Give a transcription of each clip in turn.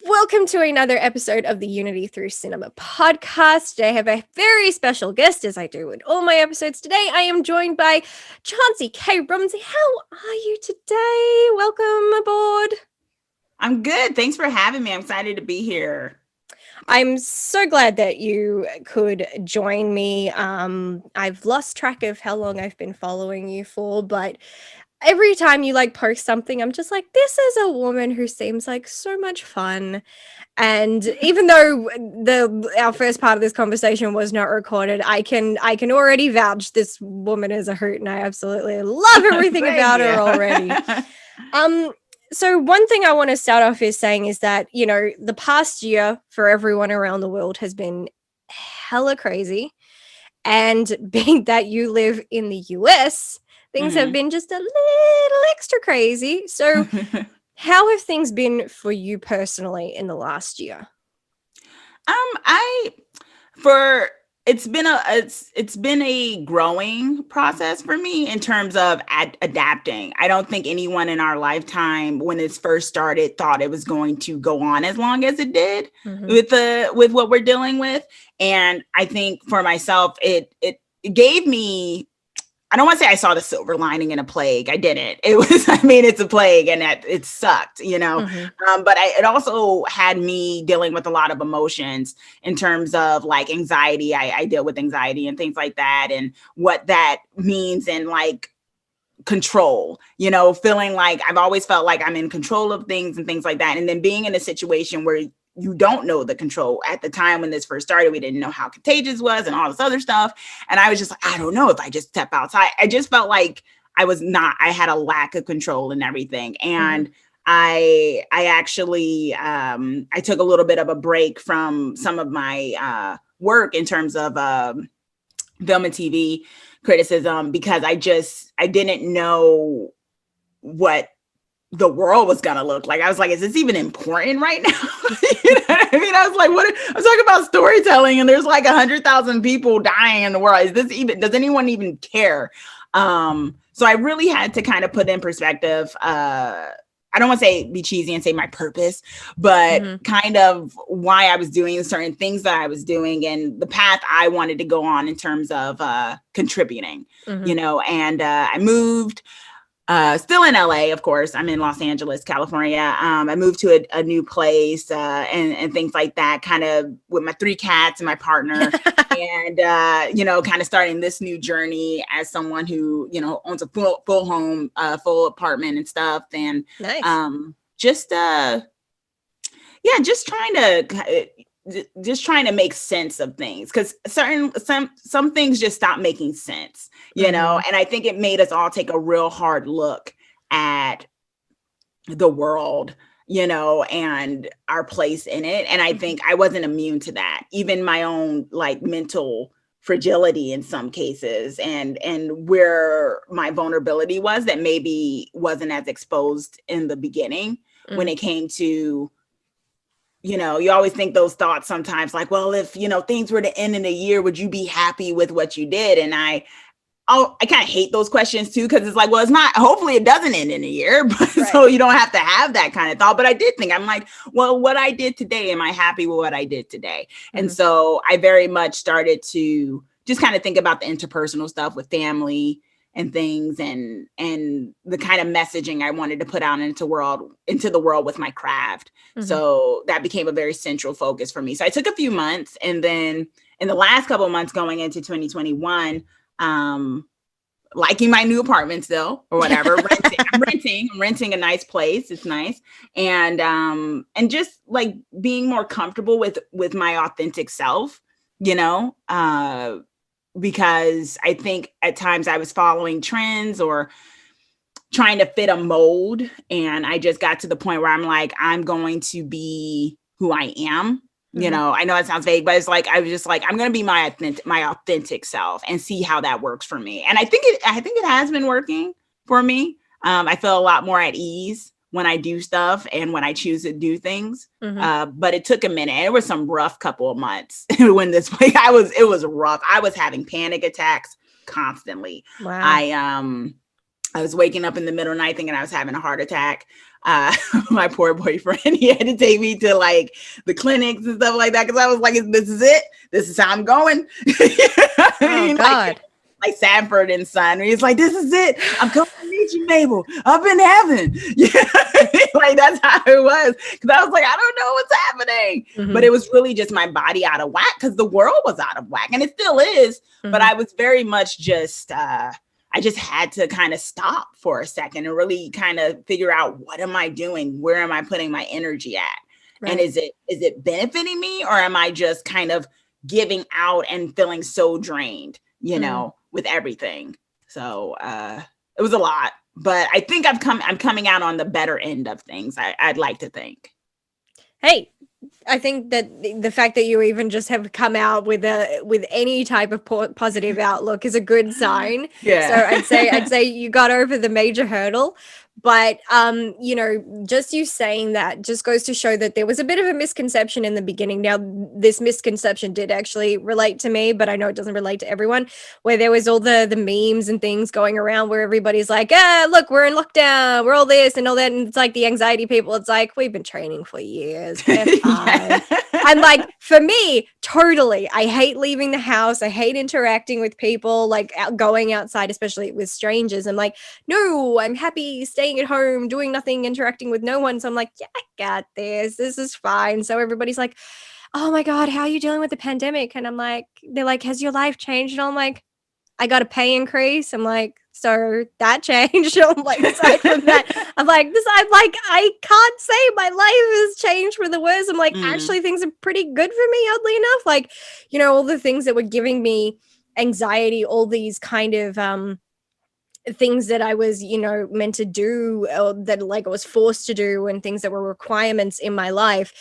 Welcome to another episode of the Unity Through Cinema podcast. Today I have a very special guest, as I do in all my episodes. Today I am joined by Chauncey K. How are you today? Welcome aboard. I'm good. Thanks for having me. I'm excited to be here. I'm so glad that you could join me. I've lost track of how long I've been following you for, but every time you post something, I'm just like, this is a woman who seems like so much fun. And even though our first part of this conversation was not recorded, I can already vouch this woman is a hoot, and I absolutely love everything about her already. So one thing I want to start off is saying is that, the past year for everyone around the world has been hella crazy. And being that you live in the US, things have been just a little extra crazy. So how have things been for you personally in the last year? It's been a growing process for me in terms of adapting. I don't think anyone in our lifetime, when it first started, thought it was going to go on as long as it did with what we're dealing with. And I think for myself, it gave me, I don't want to say I saw the silver lining in a plague. I didn't. It's a plague, and it sucked, but it also had me dealing with a lot of emotions in terms of like anxiety. I deal with anxiety and things like that, and what that means in like control, feeling like I've always felt like I'm in control of things and things like that. And then being in a situation where you don't know the control. At the time when this first started, we didn't know how contagious was and all this other stuff. And I was just like, I don't know if I just step outside. I just felt like I had a lack of control and everything. And I actually, I took a little bit of a break from some of my work in terms of film and TV criticism, because I didn't know what the world was gonna look like. I was like, is this even important right now? You know what I mean? I was like, I'm talking about storytelling, and there's like 100,000 people dying in the world. Does anyone even care? So I really had to kind of put in perspective, I don't want to say be cheesy and say my purpose, but kind of why I was doing certain things that I was doing and the path I wanted to go on in terms of contributing, and I moved. Still in LA, of course. I'm in Los Angeles, California. I moved to a new place and things like that, kind of with my 3 cats and my partner, and kind of starting this new journey as someone who owns a full home, full apartment and stuff, and nice. Just trying to make sense of things, because some things just stop making sense, and I think it made us all take a real hard look at the world, and our place in it. And I think I wasn't immune to that, even my own like mental fragility in some cases, and where my vulnerability was that maybe wasn't as exposed in the beginning when it came to, you always think those thoughts sometimes, like, well, if, things were to end in a year, would you be happy with what you did? And I kind of hate those questions too, because it's like, well, it's not, hopefully it doesn't end in a year, but right. So you don't have to have that kind of thought. But I did think, I'm like, well, what I did today, am I happy with what I did today? And so I very much started to just kind of think about the interpersonal stuff with family and things, and the kind of messaging I wanted to put out into the world with my craft. So that became a very central focus for me. So I took a few months, and then in the last couple of months going into 2021, liking my new apartment still, or whatever, I'm renting a nice place. It's nice. And just like being more comfortable with my authentic self, because I think at times I was following trends or trying to fit a mold. And I just got to the point where I'm like, I'm going to be who I am. I know it sounds vague, but it's like, I was just like, I'm going to be my authentic self and see how that works for me. And I think it has been working for me. I feel a lot more at ease when I do stuff and when I choose to do things. But it took a minute. It was some rough couple of months when it was rough. I was having panic attacks constantly. Wow. I was waking up in the middle of the night thinking I was having a heart attack. my poor boyfriend, he had to take me to like the clinics and stuff like that. Cause I was like, this is it. This is how I'm going. Oh God. Like Sanford and Son. He's like, this is it. I'm coming to meet you, Mabel. Up in heaven. Yeah. Like that's how it was. Cause I was like, I don't know what's happening. But Mm-hmm. it was really just my body out of whack because the world was out of whack. And it still is. But Mm-hmm. I was very much just I just had to kind of stop for a second and really kind of figure out what am I doing? Where am I putting my energy at? And Right. is it benefiting me or am I just kind of giving out and feeling so drained, Mm. with everything? So it was a lot, but I think I'm coming out on the better end of things. I'd like to think. Hey, I think that the fact that you even just have come out with any type of positive outlook is a good sign. So Yeah. I'd say you got over the major hurdle. But just you saying that just goes to show that there was a bit of a misconception in the beginning. Now, this misconception did actually relate to me, but I know it doesn't relate to everyone. Where there was all the memes and things going around where everybody's like, look, we're in lockdown, we're all this and all that, and it's like the anxiety people. It's like we've been training for years, we're fine. Yeah. I'm like, for me, totally. I hate leaving the house. I hate interacting with people, like going outside, especially with strangers. I'm like, no, I'm happy staying at home, doing nothing, interacting with no one. So I'm like, yeah, I got this. This is fine. So everybody's like, oh my God, how are you dealing with the pandemic? And I'm like, they're like, has your life changed? And I'm like, I got a pay increase. I'm like, so that changed. I'm like, aside from that, I'm like, I can't say my life has changed for the worse. I'm like, Mm, actually, things are pretty good for me, oddly enough. Like, all the things that were giving me anxiety, all these kind of things that I was, meant to do, or that like I was forced to do, and things that were requirements in my life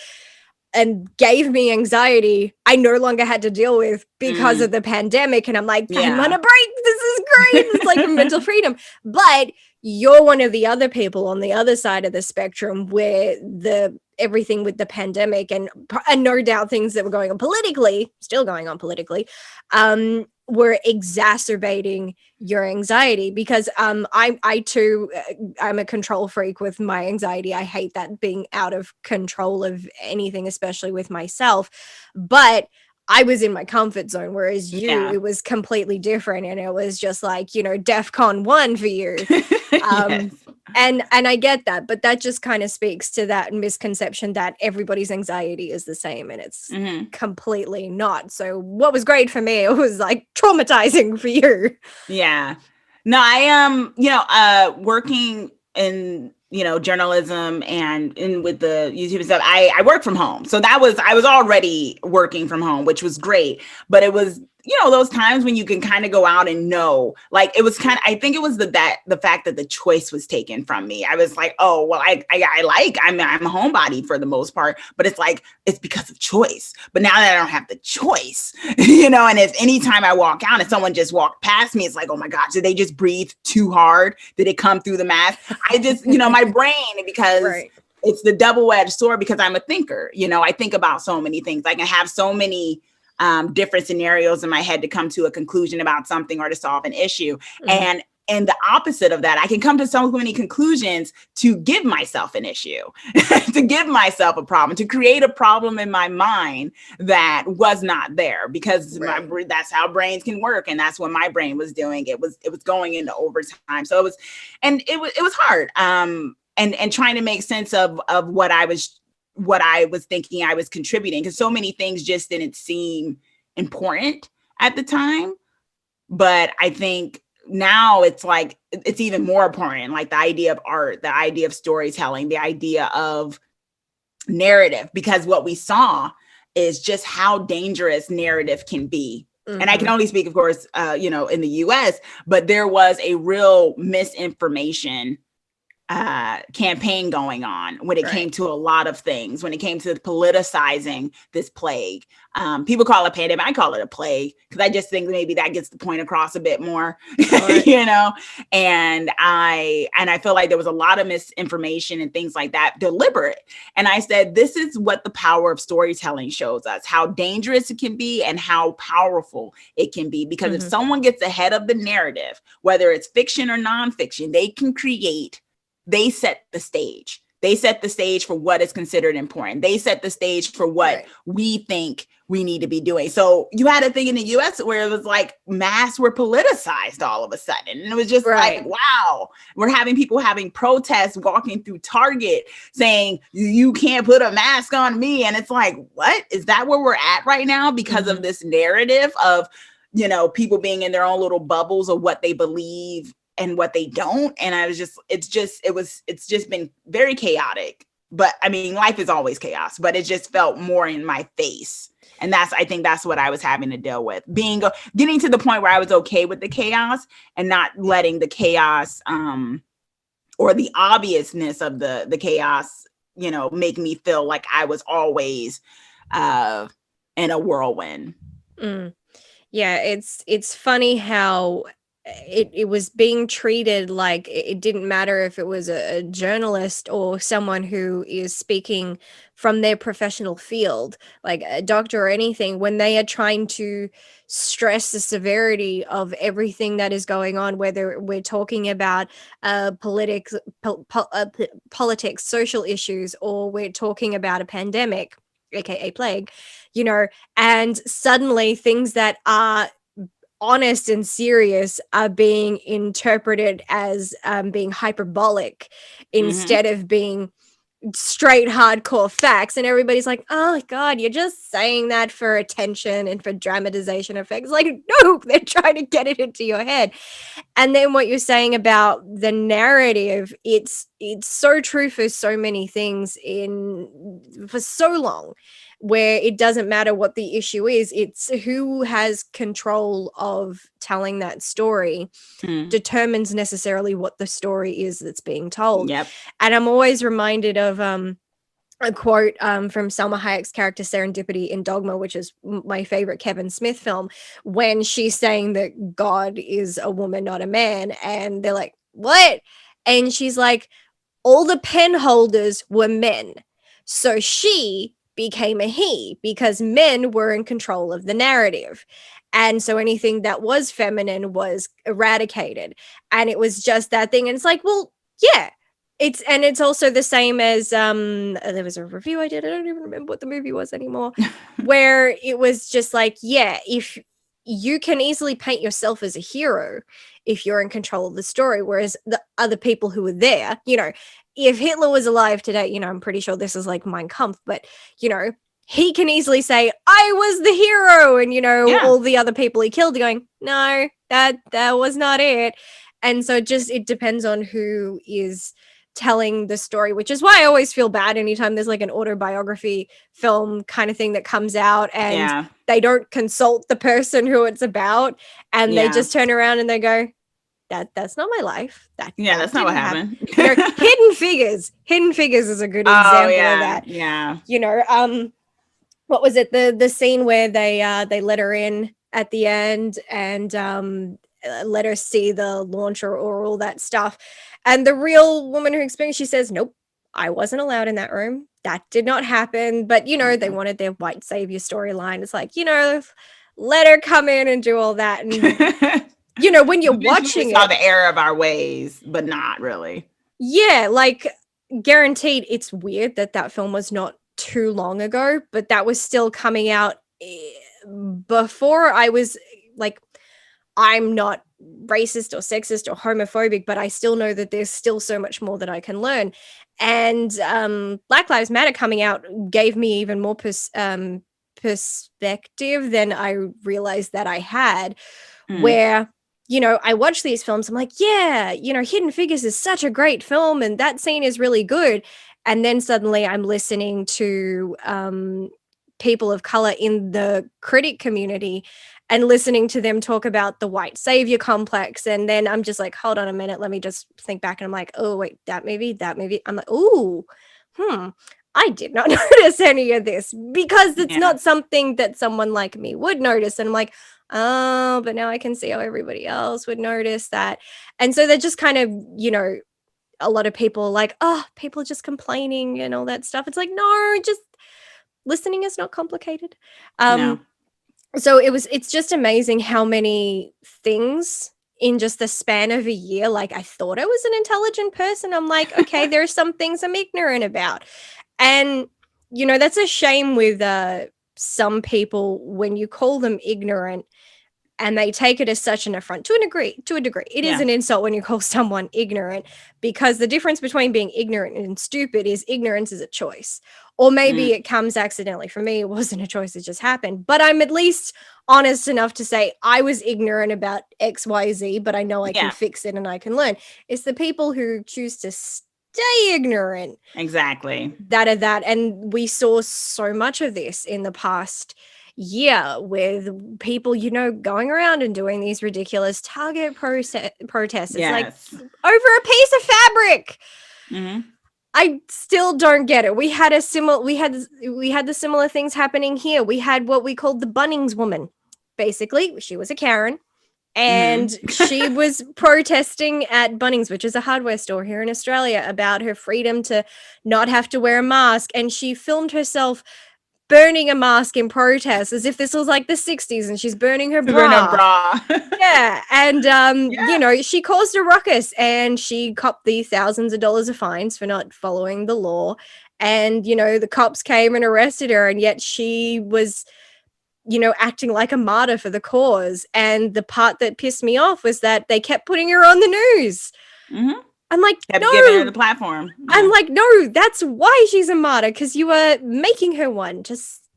and gave me anxiety, I no longer had to deal with because of mm, the pandemic. And I'm like, I'm on yeah. a break. This is great. It's like mental freedom. But you're one of the other people on the other side of the spectrum where the everything with the pandemic and no doubt things that were going on politically, still going on politically, were exacerbating your anxiety because I too I'm a control freak with my anxiety. I hate that being out of control of anything, especially with myself. But I was in my comfort zone, whereas you, Yeah. it was completely different, and it was just like DEF CON 1 for you. Yes. Um, and I get that, but that just kind of speaks to that misconception that everybody's anxiety is the same, and it's Hmm. completely not. So what was great for me, it was like traumatizing for you. Yeah. No, I am, working in, journalism and in with the YouTube and stuff. I work from home. So I was already working from home, which was great. But it was, those times when you can kind of go out and know, like it was kind of, I think it was the fact that the choice was taken from me. I was like, oh, well, I'm a homebody for the most part, but it's like, it's because of choice. But now that I don't have the choice, and if anytime I walk out and someone just walked past me, it's like, oh my gosh, did they just breathe too hard? Did it come through the mask? I just, my brain, because Right. it's the double-edged sword, because I'm a thinker, I think about so many things. I can have so many different scenarios in my head to come to a conclusion about something or to solve an issue. Mhm. And the opposite of that, I can come to so many conclusions to give myself an issue, to give myself a problem, to create a problem in my mind that was not there, because Right. that's how brains can work. And that's what my brain was doing. It was going into overtime. So it was hard. And trying to make sense of what I was thinking I was contributing, because so many things just didn't seem important at the time. But I think now it's like it's even more important, like the idea of art, the idea of storytelling, the idea of narrative, because what we saw is just how dangerous narrative can be. And I can Mhm. only speak, of course, in the US, but there was a real misinformation campaign going on when it Right. came to a lot of things, when it came to politicizing this plague. People call it a pandemic. I call it a plague because I just think maybe that gets the point across a bit more, All right. you know. And I feel like there was a lot of misinformation and things like that, deliberate. And I said, this is what the power of storytelling shows us, how dangerous it can be and how powerful it can be. Because if Mhm. someone gets ahead of the narrative, whether it's fiction or nonfiction, they set the stage. They set the stage for what is considered important. They set the stage for what Right. we think we need to be doing. So you had a thing in the US where it was like masks were politicized all of a sudden. And it was just like, Right. wow, we're having people having protests walking through Target saying, you can't put a mask on me. And it's like, what? Is that where we're at right now? Because of this narrative of, you know, people being in their own little bubbles of what they believe and what they don't. And I was just, it's just been very chaotic. But I mean, life is always chaos, but it just felt more in my face. And I think that's what I was having to deal with. Getting to the point where I was okay with the chaos and not letting the chaos, or the obviousness of the chaos, you know, make me feel like I was always in a whirlwind. Yeah, it's funny how it was being treated like it didn't matter if it was a journalist or someone who is speaking from their professional field, like a doctor or anything, when they are trying to stress the severity of everything that is going on, whether we're talking about politics, politics, social issues, or we're talking about a pandemic, aka plague, you know, and suddenly things that are honest and serious are being interpreted as being hyperbolic Mm-hmm. instead of being straight hardcore facts, and everybody's like, oh god, you're just saying that for attention and for dramatization effects. Like, no, they're trying to get it into your head. And then what you're saying about the narrative, it's so true for so many things in for so long, where it doesn't matter what the issue is, it's who has control of telling that story Mm. determines necessarily what the story is that's being told. Yep. And I'm always reminded of a quote from Selma Hayek's character Serendipity in Dogma, which is my favorite Kevin Smith film, when she's saying that God is a woman, not a man. And they're like, what? And she's like, all the pen holders were men. So she became a he because men were in control of the narrative. And so anything that was feminine was eradicated. And it was just that thing. And it's like, well, yeah. It's also the same as there was a review I did, I don't even remember what the movie was anymore, where it was just like, yeah, if you can easily paint yourself as a hero if you're in control of the story, whereas the other people who were there, you know, if Hitler was alive today, you know, I'm pretty sure this is like Mein Kampf, but you know, he can easily say, I was the hero, and you know, Yeah. all the other people he killed are going, no, that was not it. And so it depends on who is telling the story, which is why I always feel bad anytime there's like an autobiography film kind of thing that comes out and Yeah. they don't consult the person who it's about, and they Yeah. just turn around and they go, that's not my life. Yeah. That That's not what didn't happen. happened. You know, Hidden Figures is a good Oh example of yeah. that. Yeah. You know, what was it? The scene where they let her in at the end and let her see the launch or all that stuff. And the real woman who experienced, she says, nope, I wasn't allowed in that room. That did not happen. But you know, they Yeah. wanted their white savior storyline. It's like, you know, let her come in and do all that. And you know, when you're Eventually we watching saw it, the error of our ways, but not really. yeah, like guaranteed it's weird that that film was not too long ago, but that was still coming out before I was like, I'm not racist or sexist or homophobic, but I still know that there's still so much more that I can learn. And Black Lives Matter coming out gave me even more perspective than I realized that I had, Mm. where you know, I watch these films, I'm like, yeah, you know, Hidden Figures is such a great film and that scene is really good. And then suddenly I'm listening to people of color in the critic community and listening to them talk about the white savior complex. And then I'm just like, hold on a minute, let me just think back. And I'm like, oh, wait, that movie. I'm like, ooh, I did not notice any of this because it's Yeah. not something that someone like me would notice. And I'm like, oh, but now I can see how everybody else would notice that. And so they're just kind of, you know, a lot of people are like, oh, people are just complaining and all that stuff. It's like, no, just listening is not complicated. No. So it's just amazing how many things in just the span of a year, like I thought I was an intelligent person. I'm like, okay, there are some things I'm ignorant about. And, that's a shame with some people when you call them ignorant and they take it as such an affront to a degree. It is Yeah. an insult when you call someone ignorant, because the difference between being ignorant and stupid is ignorance is a choice. Or maybe Mm, it comes accidentally. For me, it wasn't a choice, it just happened. But I'm at least honest enough to say I was ignorant about XYZ, but I know I can yeah, fix it and I can learn. It's the people who choose to stay ignorant exactly. that are that. And we saw so much of this in the past year with people, going around and doing these ridiculous Target protests. It's like Yes. over a piece of fabric. Hmm. I still don't get it. We had the similar things happening here. We had what we called the Bunnings woman. Basically, she was a Karen, Hmm. and she was protesting at Bunnings, which is a hardware store here in Australia, about her freedom to not have to wear a mask. And she filmed herself burning a mask in protest as if this was like the 60s and she's burning her To wear no bra. bra. Yeah. And, Yeah. she caused a ruckus and she copped the thousands of dollars of fines for not following the law. And, the cops came and arrested her. And yet she was, acting like a martyr for the cause. And the part that pissed me off was that they kept putting her on the news. Hmm. I'm like, Kept giving her the no. platform. I'm Yeah. like, no, that's why she's a martyr, because you are making her one. Just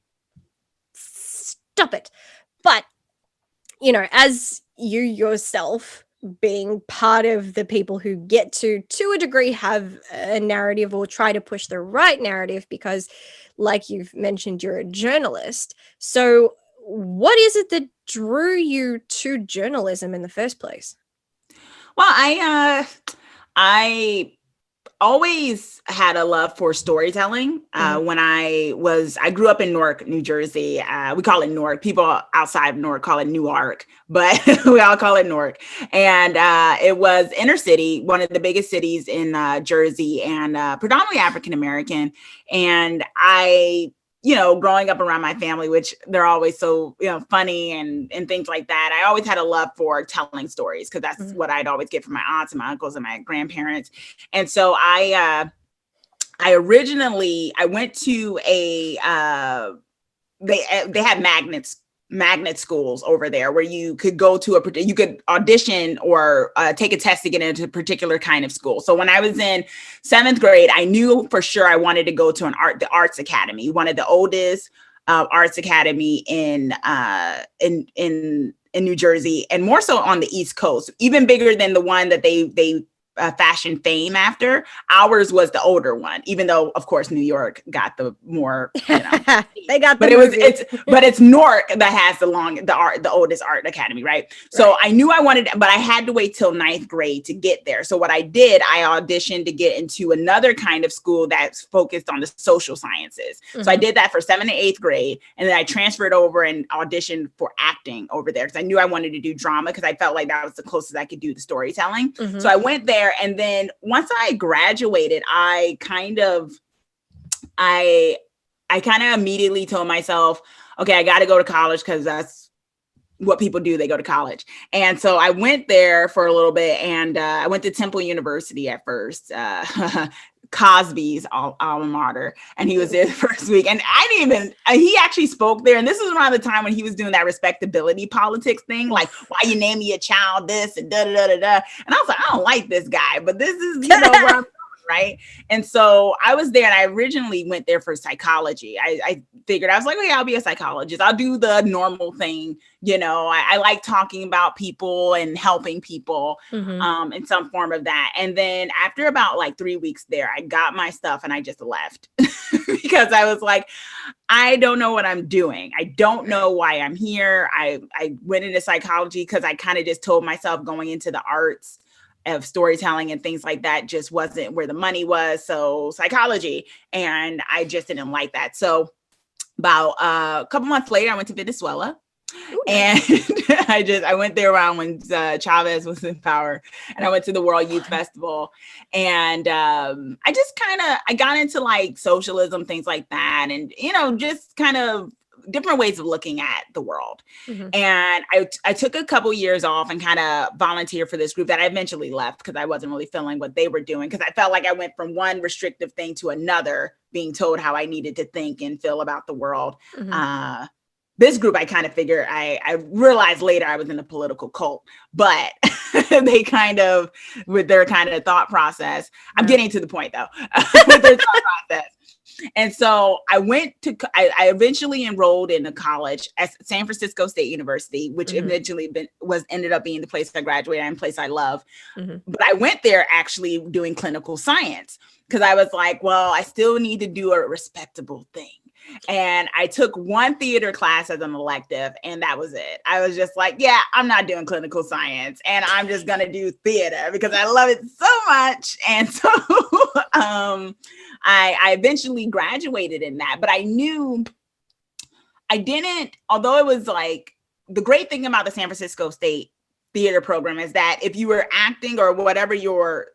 stop it. But, as you yourself being part of the people who get to a degree, have a narrative or try to push the right narrative, because, like you've mentioned, you're a journalist. So, what is it that drew you to journalism in the first place? Well, I always had a love for storytelling. Mhm. I grew up in Newark, New Jersey. We call it Newark. People outside of Newark call it Newark, but we all call it Newark. And it was inner city, one of the biggest cities in Jersey, and predominantly African American. And growing up around my family, which they're always so, funny and things like that. I always had a love for telling stories because that's Mhm. what I'd always get from my aunts and my uncles and my grandparents. And so I went to a they had magnet schools over there where you could go to you could audition or take a test to get into a particular kind of school. So when I was in 7th grade, I knew for sure I wanted to go to the arts academy, one of the oldest arts academy in New Jersey, and more so on the East Coast, even bigger than the one that they fashion fame after. Ours was the older one, even though of course New York got the more, They got the but movie. it's Newark that has the oldest art academy, right? So Right. I knew I wanted, but I had to wait till 9th grade to get there. So what I did, I auditioned to get into another kind of school that's focused on the social sciences. So I Mhm. did that for 7th and 8th grade, and then I transferred over and auditioned for acting over there because I knew I wanted to do drama because I felt like that was the closest I could do to storytelling. So Mhm. I went there, and then once I graduated, I I kind of immediately told myself, okay, I got to go to college because that's what people do. They go to college. And so I went there for a little bit, and I went to Temple University at first, Cosby's alma mater. And he was there the first week. And I didn't even, he actually spoke there. And this was around the time when he was doing that respectability politics thing, like, Oof. why you name your child this and da da da da da. And I was like, I don't like this guy, but this is, where I'm right? And so I was there, and I originally went there for psychology. I figured, I was like, okay, I'll be a psychologist. I'll do the normal thing. I like talking about people and helping people Mhm. in some form of that. And then after about like 3 weeks there, I got my stuff and I just left because I was like, I don't know what I'm doing. I don't know why I'm here. I went into psychology because I kind of just told myself going into the arts of storytelling and things like that just wasn't where the money was. So psychology, and I just didn't like that. So about a couple months later, I went to Venezuela, Ooh, and nice. I went there around when Chavez was in power, and I went to the World Youth Festival, and I got into like socialism, things like that, and just kind of different ways of looking at the world. Mhm. And I took a couple years off and kind of volunteered for this group that I eventually left because I wasn't really feeling what they were doing, because I felt like I went from one restrictive thing to another, being told how I needed to think and feel about the world. Mhm. This group, I kind of figured, I realized later I was in a political cult, but they kind of, with their kind of thought process, I'm getting to the point though, with their thought process. And so I eventually enrolled in a college at San Francisco State University, which Mhm. eventually ended up being the place I graduated and place I love. Mhm. But I went there actually doing clinical science, because I was like, well, I still need to do a respectable thing. And I took one theater class as an elective, and that was it. I was just like, yeah, I'm not doing clinical science, and I'm just going to do theater because I love it so much. And so I eventually graduated in that, but I knew I didn't, although it was like, the great thing about the San Francisco State theater program is that if you were acting or whatever your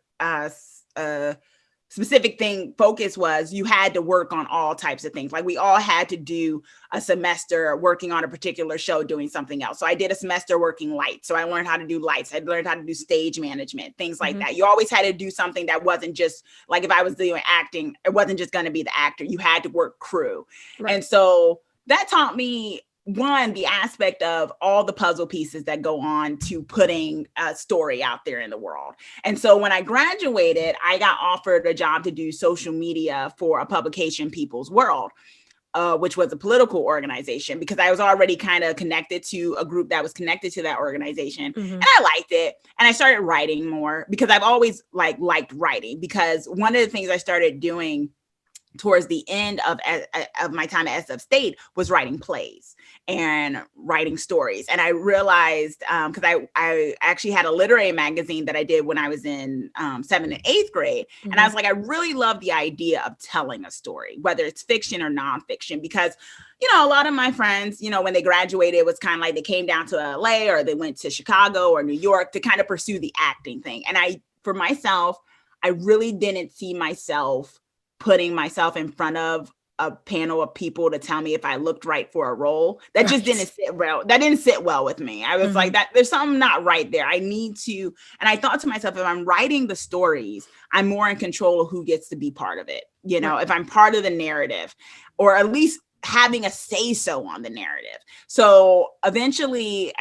specific thing focus was, you had to work on all types of things. Like we all had to do a semester working on a particular show, doing something else. So I did a semester working lights. So I learned how to do lights. I learned how to do stage management, things like that. You always had to do something that wasn't just like, if I was doing acting, it wasn't just going to be the actor. You had to work crew. Right. And so that taught me, one, the aspect of all the puzzle pieces that go on to putting a story out there in the world. And so when I graduated, I got offered a job to do social media for a publication, People's World, which was a political organization, because I was already kind of connected to a group that was connected to that organization. And I liked it. And I started writing more, because I've always liked writing, because one of the things I started doing towards the end of my time at SF State was writing plays and writing stories. And I realized, because I actually had a literary magazine that I did when I was in 7th and 8th grade. And I was like, I really love the idea of telling a story, whether it's fiction or nonfiction, because, a lot of my friends, when they graduated, it was kind of like they came down to LA or they went to Chicago or New York to kind of pursue the acting thing. And for myself, I really didn't see myself putting myself in front of a panel of people to tell me if I looked right for a role. That just didn't sit well. That didn't sit well with me. I was like, that there's something not right there. I need to, and I thought to myself, if I'm writing the stories, I'm more in control of who gets to be part of it. If I'm part of the narrative, or at least having a say so on the narrative. So eventually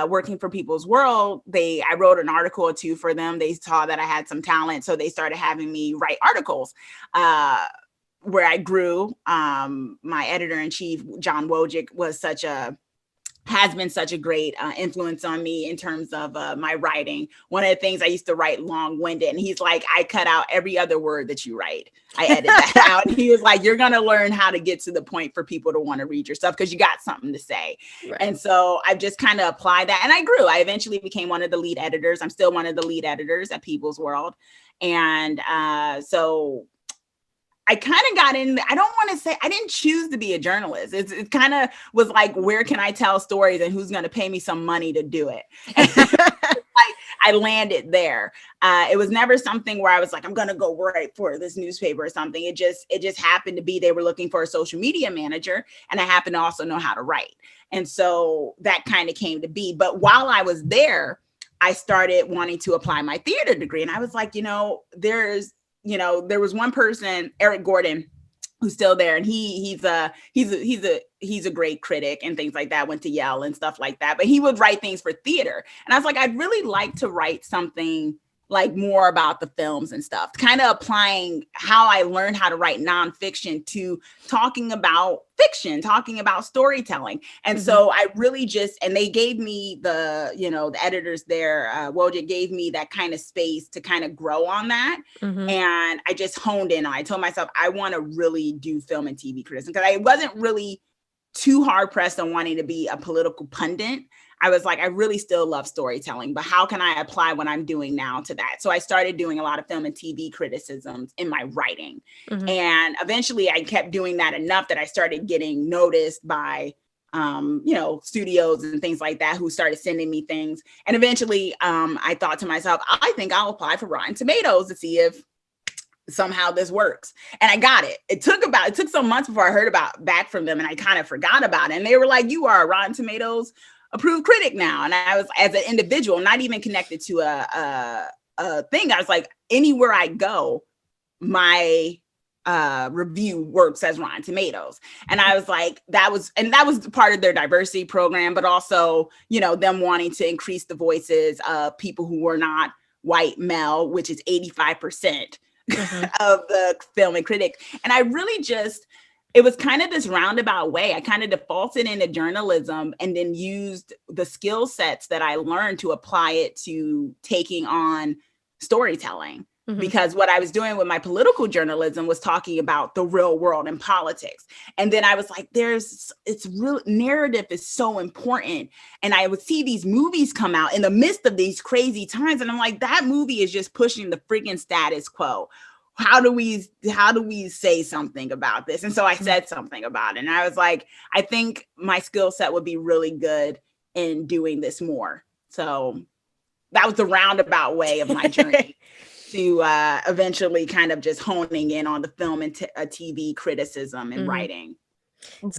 working for People's World, I wrote an article or two for them. They saw that I had some talent, so they started having me write articles where I grew. My editor-in-chief, John Wojcik, has been such a great influence on me in terms of my writing. One of the things, I used to write long-winded, and he's like, I cut out every other word that you write. I edit that out. And he was like, you're going to learn how to get to the point for people to want to read your stuff, because you got something to say. Right. And so I've just kind of applied that, and I grew. I eventually became one of the lead editors. I'm still one of the lead editors at People's World. And so I kind of got in. I don't want to say I didn't choose to be a journalist. It kind of was like, where can I tell stories and who's going to pay me some money to do it? I landed there. It was never something where I was like, I'm going to go write for this newspaper or something. It just happened to be they were looking for a social media manager, and I happen to also know how to write. And so that kind of came to be. But while I was there, I started wanting to apply my theater degree. And I was like, there was one person, Eric Gordon, who's still there, and he's a great critic and things like that. Went to Yale and stuff like that, but he would write things for theater. And I was like, I'd really like to write something like more about the films and stuff, kind of applying how I learned how to write nonfiction to talking about fiction, talking about storytelling. And so I really and they gave me the editors there, Wojcik gave me that kind of space to kind of grow on that. And I just honed in. I told myself, I want to really do film and TV criticism, because I wasn't really too hard pressed on wanting to be a political pundit. I was like, I really still love storytelling, but how can I apply what I'm doing now to that? So I started doing a lot of film and TV criticisms in my writing. And eventually I kept doing that enough that I started getting noticed by, studios and things like that, who started sending me things. And eventually I thought to myself, I think I'll apply for Rotten Tomatoes to see if somehow this works. And I got it. It took some months before I heard back from them, and I kind of forgot about it. And they were like, you are a Rotten Tomatoes approved critic now. And I was, as an individual, not even connected to a thing, I was like, anywhere I go, my review works as Rotten Tomatoes. And I was like, that was part of their diversity program, but also, you know, them wanting to increase the voices of people who were not white male, which is 85% of the film and critic. And I really it was kind of this roundabout way. I kind of defaulted into journalism and then used the skill sets that I learned to apply it to taking on storytelling. Because what I was doing with my political journalism was talking about the real world and politics. And then I was like, narrative is so important. And I would see these movies come out in the midst of these crazy times. And I'm like, that movie is just pushing the freaking status quo. How do we say something about this? And so I said something about it. And I was like, I think my skill set would be really good in doing this more. So that was the roundabout way of my journey. To eventually kind of just honing in on the film and TV criticism and writing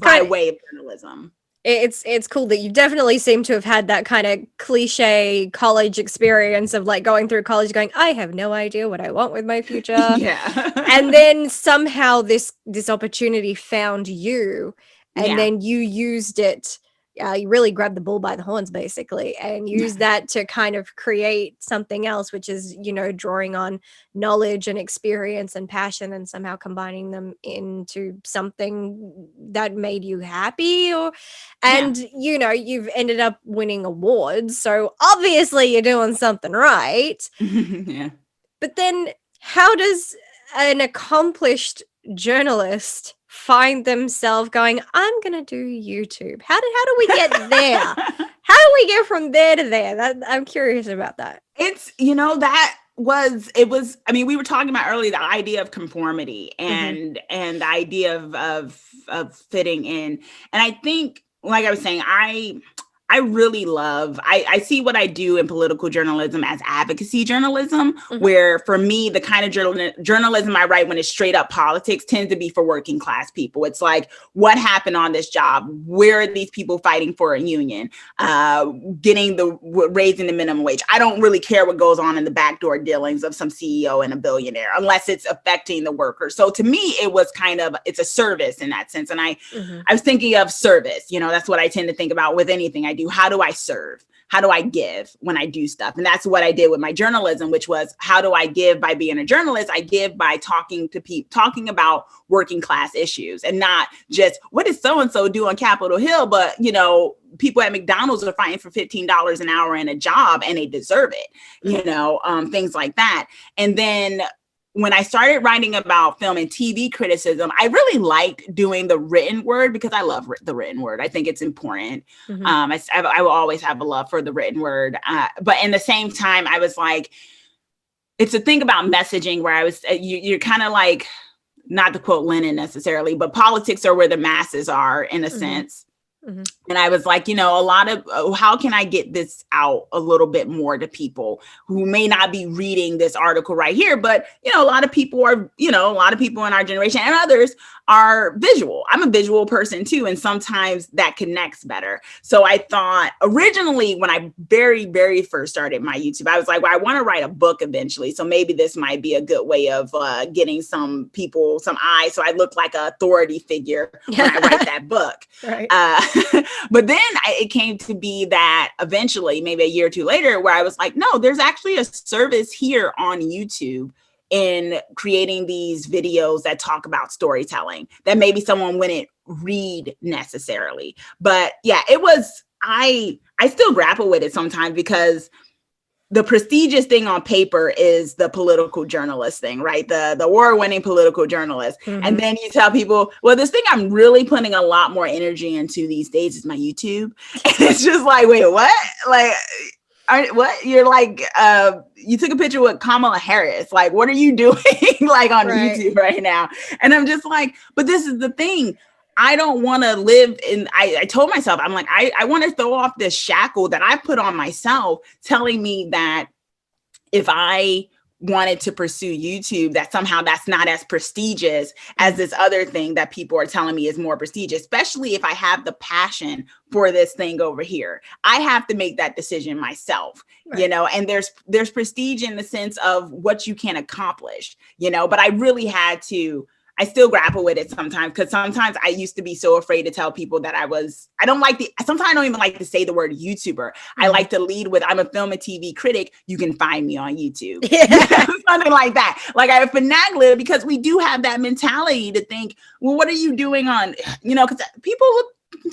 by way of journalism. It's cool that you definitely seem to have had that kind of cliche college experience of like going through college going, I have no idea what I want with my future. Yeah. And then somehow this opportunity found you, and then you used it. You really grabbed the bull by the horns, basically, and use that to kind of create something else, which is, you know, drawing on knowledge and experience and passion and somehow combining them into something that made you happy. You know, you've ended up winning awards. So obviously you're doing something right. Yeah. But then how does an accomplished journalist find themselves going, I'm gonna do YouTube? How do we get there? How do we get from there to there? I'm curious about that. It's, you know, I mean, we were talking about earlier the idea of conformity and the idea of fitting in. And I think, like I was saying, I really I see what I do in political journalism as advocacy journalism, where for me, the kind of journalism I write when it's straight up politics tends to be for working class people. It's like, what happened on this job? Where are these people fighting for a union? Raising the minimum wage. I don't really care what goes on in the backdoor dealings of some CEO and a billionaire, unless it's affecting the worker. So to me, it's a service in that sense. And I was thinking of service, you know, that's what I tend to think about with anything I do. How do I serve? How do I give when I do stuff? And that's what I did with my journalism, which was, how do I give by being a journalist? I give by talking to people, talking about working class issues, and not just what does so-and-so do on Capitol Hill, but, you know, people at McDonald's are fighting for $15 an hour in a job and they deserve it, you know, things like that. And then when I started writing about film and TV criticism, I really liked doing the written word because I love the written word. I think it's important. I will always have a love for the written word. But in the same time, I was like, it's a thing about messaging where you're kind of like, not to quote Lenin necessarily, but politics are where the masses are in a sense. And I was like, you know, how can I get this out a little bit more to people who may not be reading this article right here, but, you know, a lot of people in our generation and others are visual. I'm a visual person too. And sometimes that connects better. So I thought originally when I very, very first started my YouTube, I was like, well, I want to write a book eventually. So maybe this might be a good way of getting some people, some eyes. So I look like an authority figure when I write that book. Right. But then it came to be that eventually, maybe a year or two later, where I was like, no, there's actually a service here on YouTube in creating these videos that talk about storytelling that maybe someone wouldn't read necessarily. But yeah, I still grapple with it sometimes because the prestigious thing on paper is the political journalist thing, right? The award-winning political journalist. And then you tell people, well, this thing I'm really putting a lot more energy into these days is my YouTube. And it's just like, wait, what? Like, what? You're like, you took a picture with Kamala Harris. Like, what are you doing like on YouTube right now? And I'm just like, but this is the thing. I don't want to live in, I told myself, I'm like, I want to throw off this shackle that I put on myself telling me that if I wanted to pursue YouTube, that somehow that's not as prestigious as this other thing that people are telling me is more prestigious, especially if I have the passion for this thing over here. I have to make that decision myself, Right. and there's prestige in the sense of what you can accomplish, but I still grapple with it sometimes, because sometimes I used to be so afraid to tell people that sometimes I don't even like to say the word YouTuber. I like to lead with, I'm a film and TV critic. You can find me on YouTube. Yeah. Something like that. Like, I finagle it because we do have that mentality to think, well, what are you doing on, because people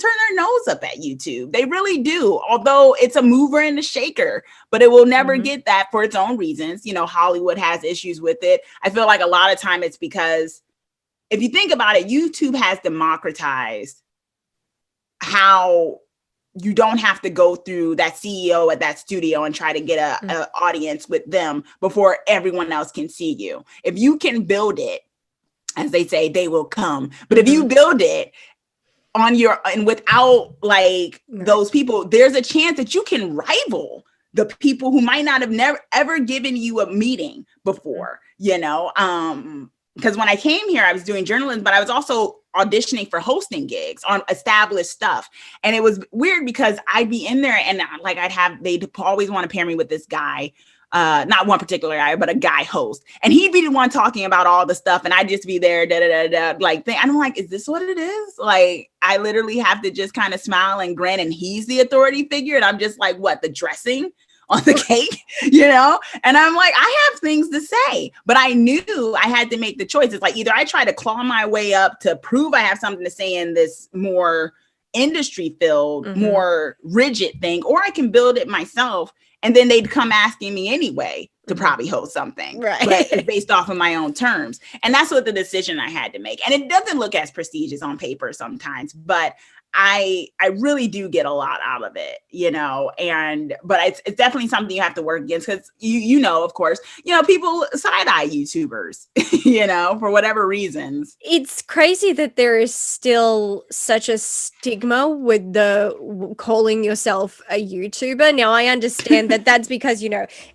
turn their nose up at YouTube. They really do. Although it's a mover and a shaker, but it will never get that for its own reasons. Hollywood has issues with it. I feel like a lot of time it's because, if you think about it, YouTube has democratized how you don't have to go through that CEO at that studio and try to get a audience with them before everyone else can see you. If you can build it, as they say, they will come. But if you build it and without like those people, there's a chance that you can rival the people who might not have ever given you a meeting before, because when I came here, I was doing journalism, but I was also auditioning for hosting gigs on established stuff. And it was weird because I'd be in there and like they'd always want to pair me with this guy, not one particular guy, but a guy host. And he'd be the one talking about all the stuff. And I'd just be there, like, I'm like, is this what it is? Like, I literally have to just kind of smile and grin, and he's the authority figure. And I'm just like, what, the dressing on the cake, and I'm like, I have things to say, but I knew I had to make the choice. It's like, either I try to claw my way up to prove I have something to say in this more industry filled, more rigid thing, or I can build it myself. And then they'd come asking me anyway to probably host something, right? But it's based off of my own terms. And that's what the decision I had to make. And it doesn't look as prestigious on paper sometimes, but I really do get a lot out of it, but it's definitely something you have to work against, because of course, people side eye YouTubers, for whatever reasons. It's crazy that there is still such a stigma with calling yourself a YouTuber. Now, I understand that that's because,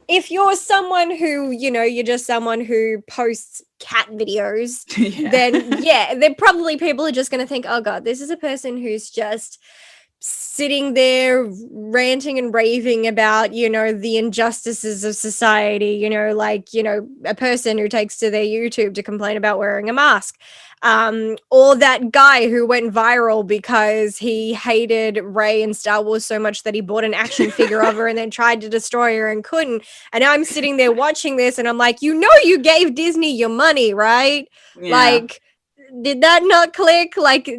if you're someone who, you're just someone who posts cat videos, then they're probably, people are just going to think, oh God, this is a person who's just sitting there ranting and raving about, the injustices of society, a person who takes to their YouTube to complain about wearing a mask. Or that guy who went viral because he hated Rey in Star Wars so much that he bought an action figure of her and then tried to destroy her and couldn't. And I'm sitting there watching this and I'm like, you gave Disney your money, right? Yeah. Like, did that not click? Like,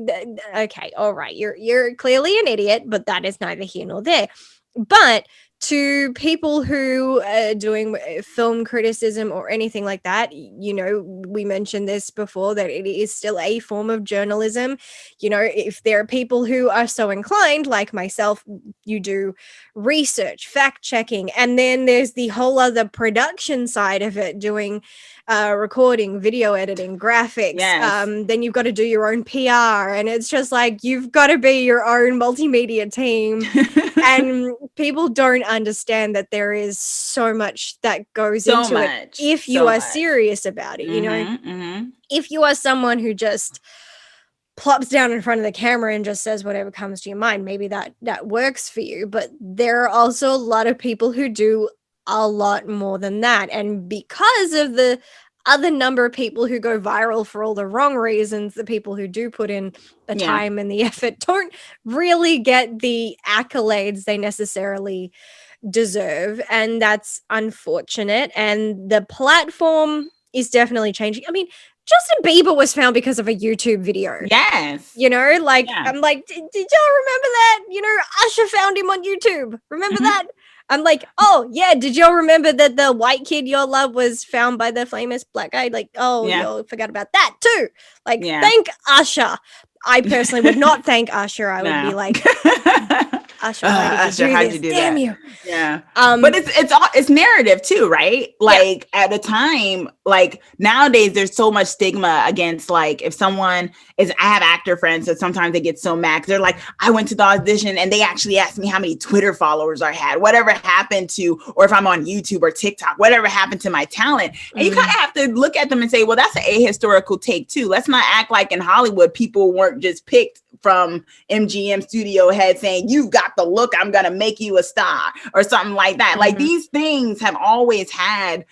okay, all right, you're clearly an idiot, but that is neither here nor there. But to people who are doing film criticism or anything like that, we mentioned this before, that it is still a form of journalism. If there are people who are so inclined, like myself, you do research, fact checking, and then there's the whole other production side of it, doing recording, video editing, graphics. Then you've got to do your own PR, and it's just like, you've got to be your own multimedia team. And people don't understand that there is so much that goes into it if you are serious about it. If you are someone who just plops down in front of the camera and just says whatever comes to your mind, maybe that works for you. But there are also a lot of people who do a lot more than that, and because of the other number of people who go viral for all the wrong reasons, the people who do put in the time and the effort don't really get the accolades they necessarily deserve, and that's unfortunate. And the platform is definitely changing. I mean, Justin Bieber was found because of a YouTube video. Yes. I'm like, did y'all remember that? Usher found him on YouTube. Remember that? I'm like, oh yeah, did y'all remember that the white kid y'all love was found by the famous black guy? Like, y'all forgot about that too. Like, thank Usher. I personally would not thank Usher. I would be like, Usher, why did you Usher, do how'd you this? do Damn that? you. Yeah. But Um, it's narrative too, right? yeah. Like at a time, like nowadays there's so much stigma against like if someone is I have actor friends, so sometimes they get so mad 'cause they're like, I went to the audition and they actually asked me how many Twitter followers I had, whatever happened to, or if I'm on YouTube or TikTok, whatever happened to my talent. And you kind Mm, of have to look at them and say, well, that's an ahistorical take too. Let's not act like in Hollywood people weren't just picked from MGM studio head saying, you've got the look, I'm going to make you a star or something like that. Like mhm, these things have always had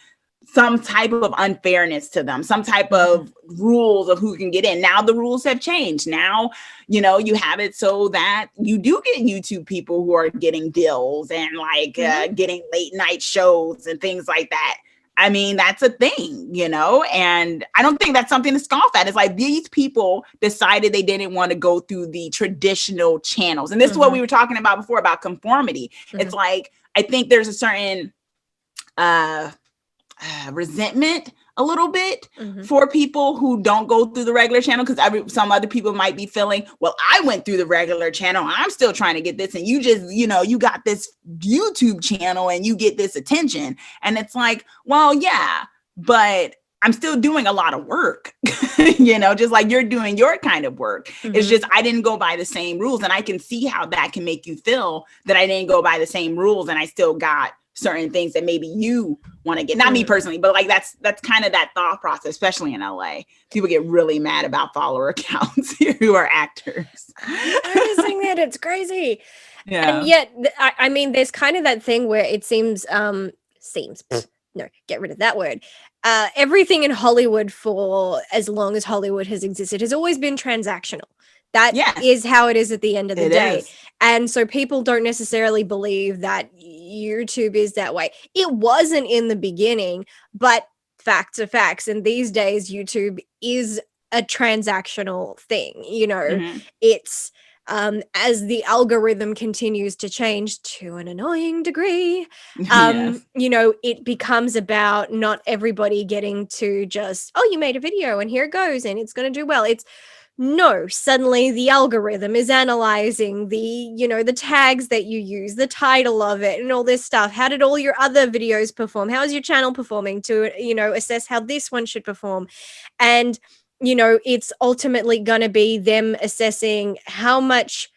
some type of unfairness to them, some type mhm, of rules of who can get in. Now the rules have changed. Now, you know, you have it so that you do get YouTube people who are getting deals and like mhm, getting late night shows and things like that. I mean, that's a thing, you know, and I don't think that's something to scoff at. It's like these people decided they didn't want to go through the traditional channels. And this is what mhm, we were talking about before about conformity. It's mhm, like, I think there's a certain uh, resentment a little bit mhm, for people who don't go through the regular channel because some other people might be feeling, well, I went through the regular channel, I'm still trying to get this, and you just, you know, you got this YouTube channel and you get this attention, and it's like, well, yeah, but I'm still doing a lot of work. You know, just like you're doing your kind of work. It's mhm. just I didn't go by the same rules, and I can see how that can make you feel that I didn't go by the same rules and I still got certain things that maybe you want to get. Not me Mm. personally, but like that's kind of that thought process, especially in LA. People get really mad about follower accounts who are actors. I'm noticing that it's crazy. And Yeah. yet, I mean, there's kind of that thing where it seems, no, get rid of that word. Everything in Hollywood for as long as Hollywood has existed has always been transactional. That Yes, is how it is at the end of the it day. is. And so people don't necessarily believe that YouTube is that way. It wasn't in the beginning, but facts are facts. And these days, YouTube is a transactional thing. You know, Mm-hmm. it's as the algorithm continues to change to an annoying degree, Yes. you know, it becomes about not everybody getting to just, oh, you made a video and here it goes and it's going to do well. It's no, suddenly the algorithm is analyzing the, you know, the tags that you use, the title of it, and all this stuff. How did all your other videos perform? How is your channel performing to, you know, assess how this one should perform? And, you know, it's ultimately going to be them assessing how much,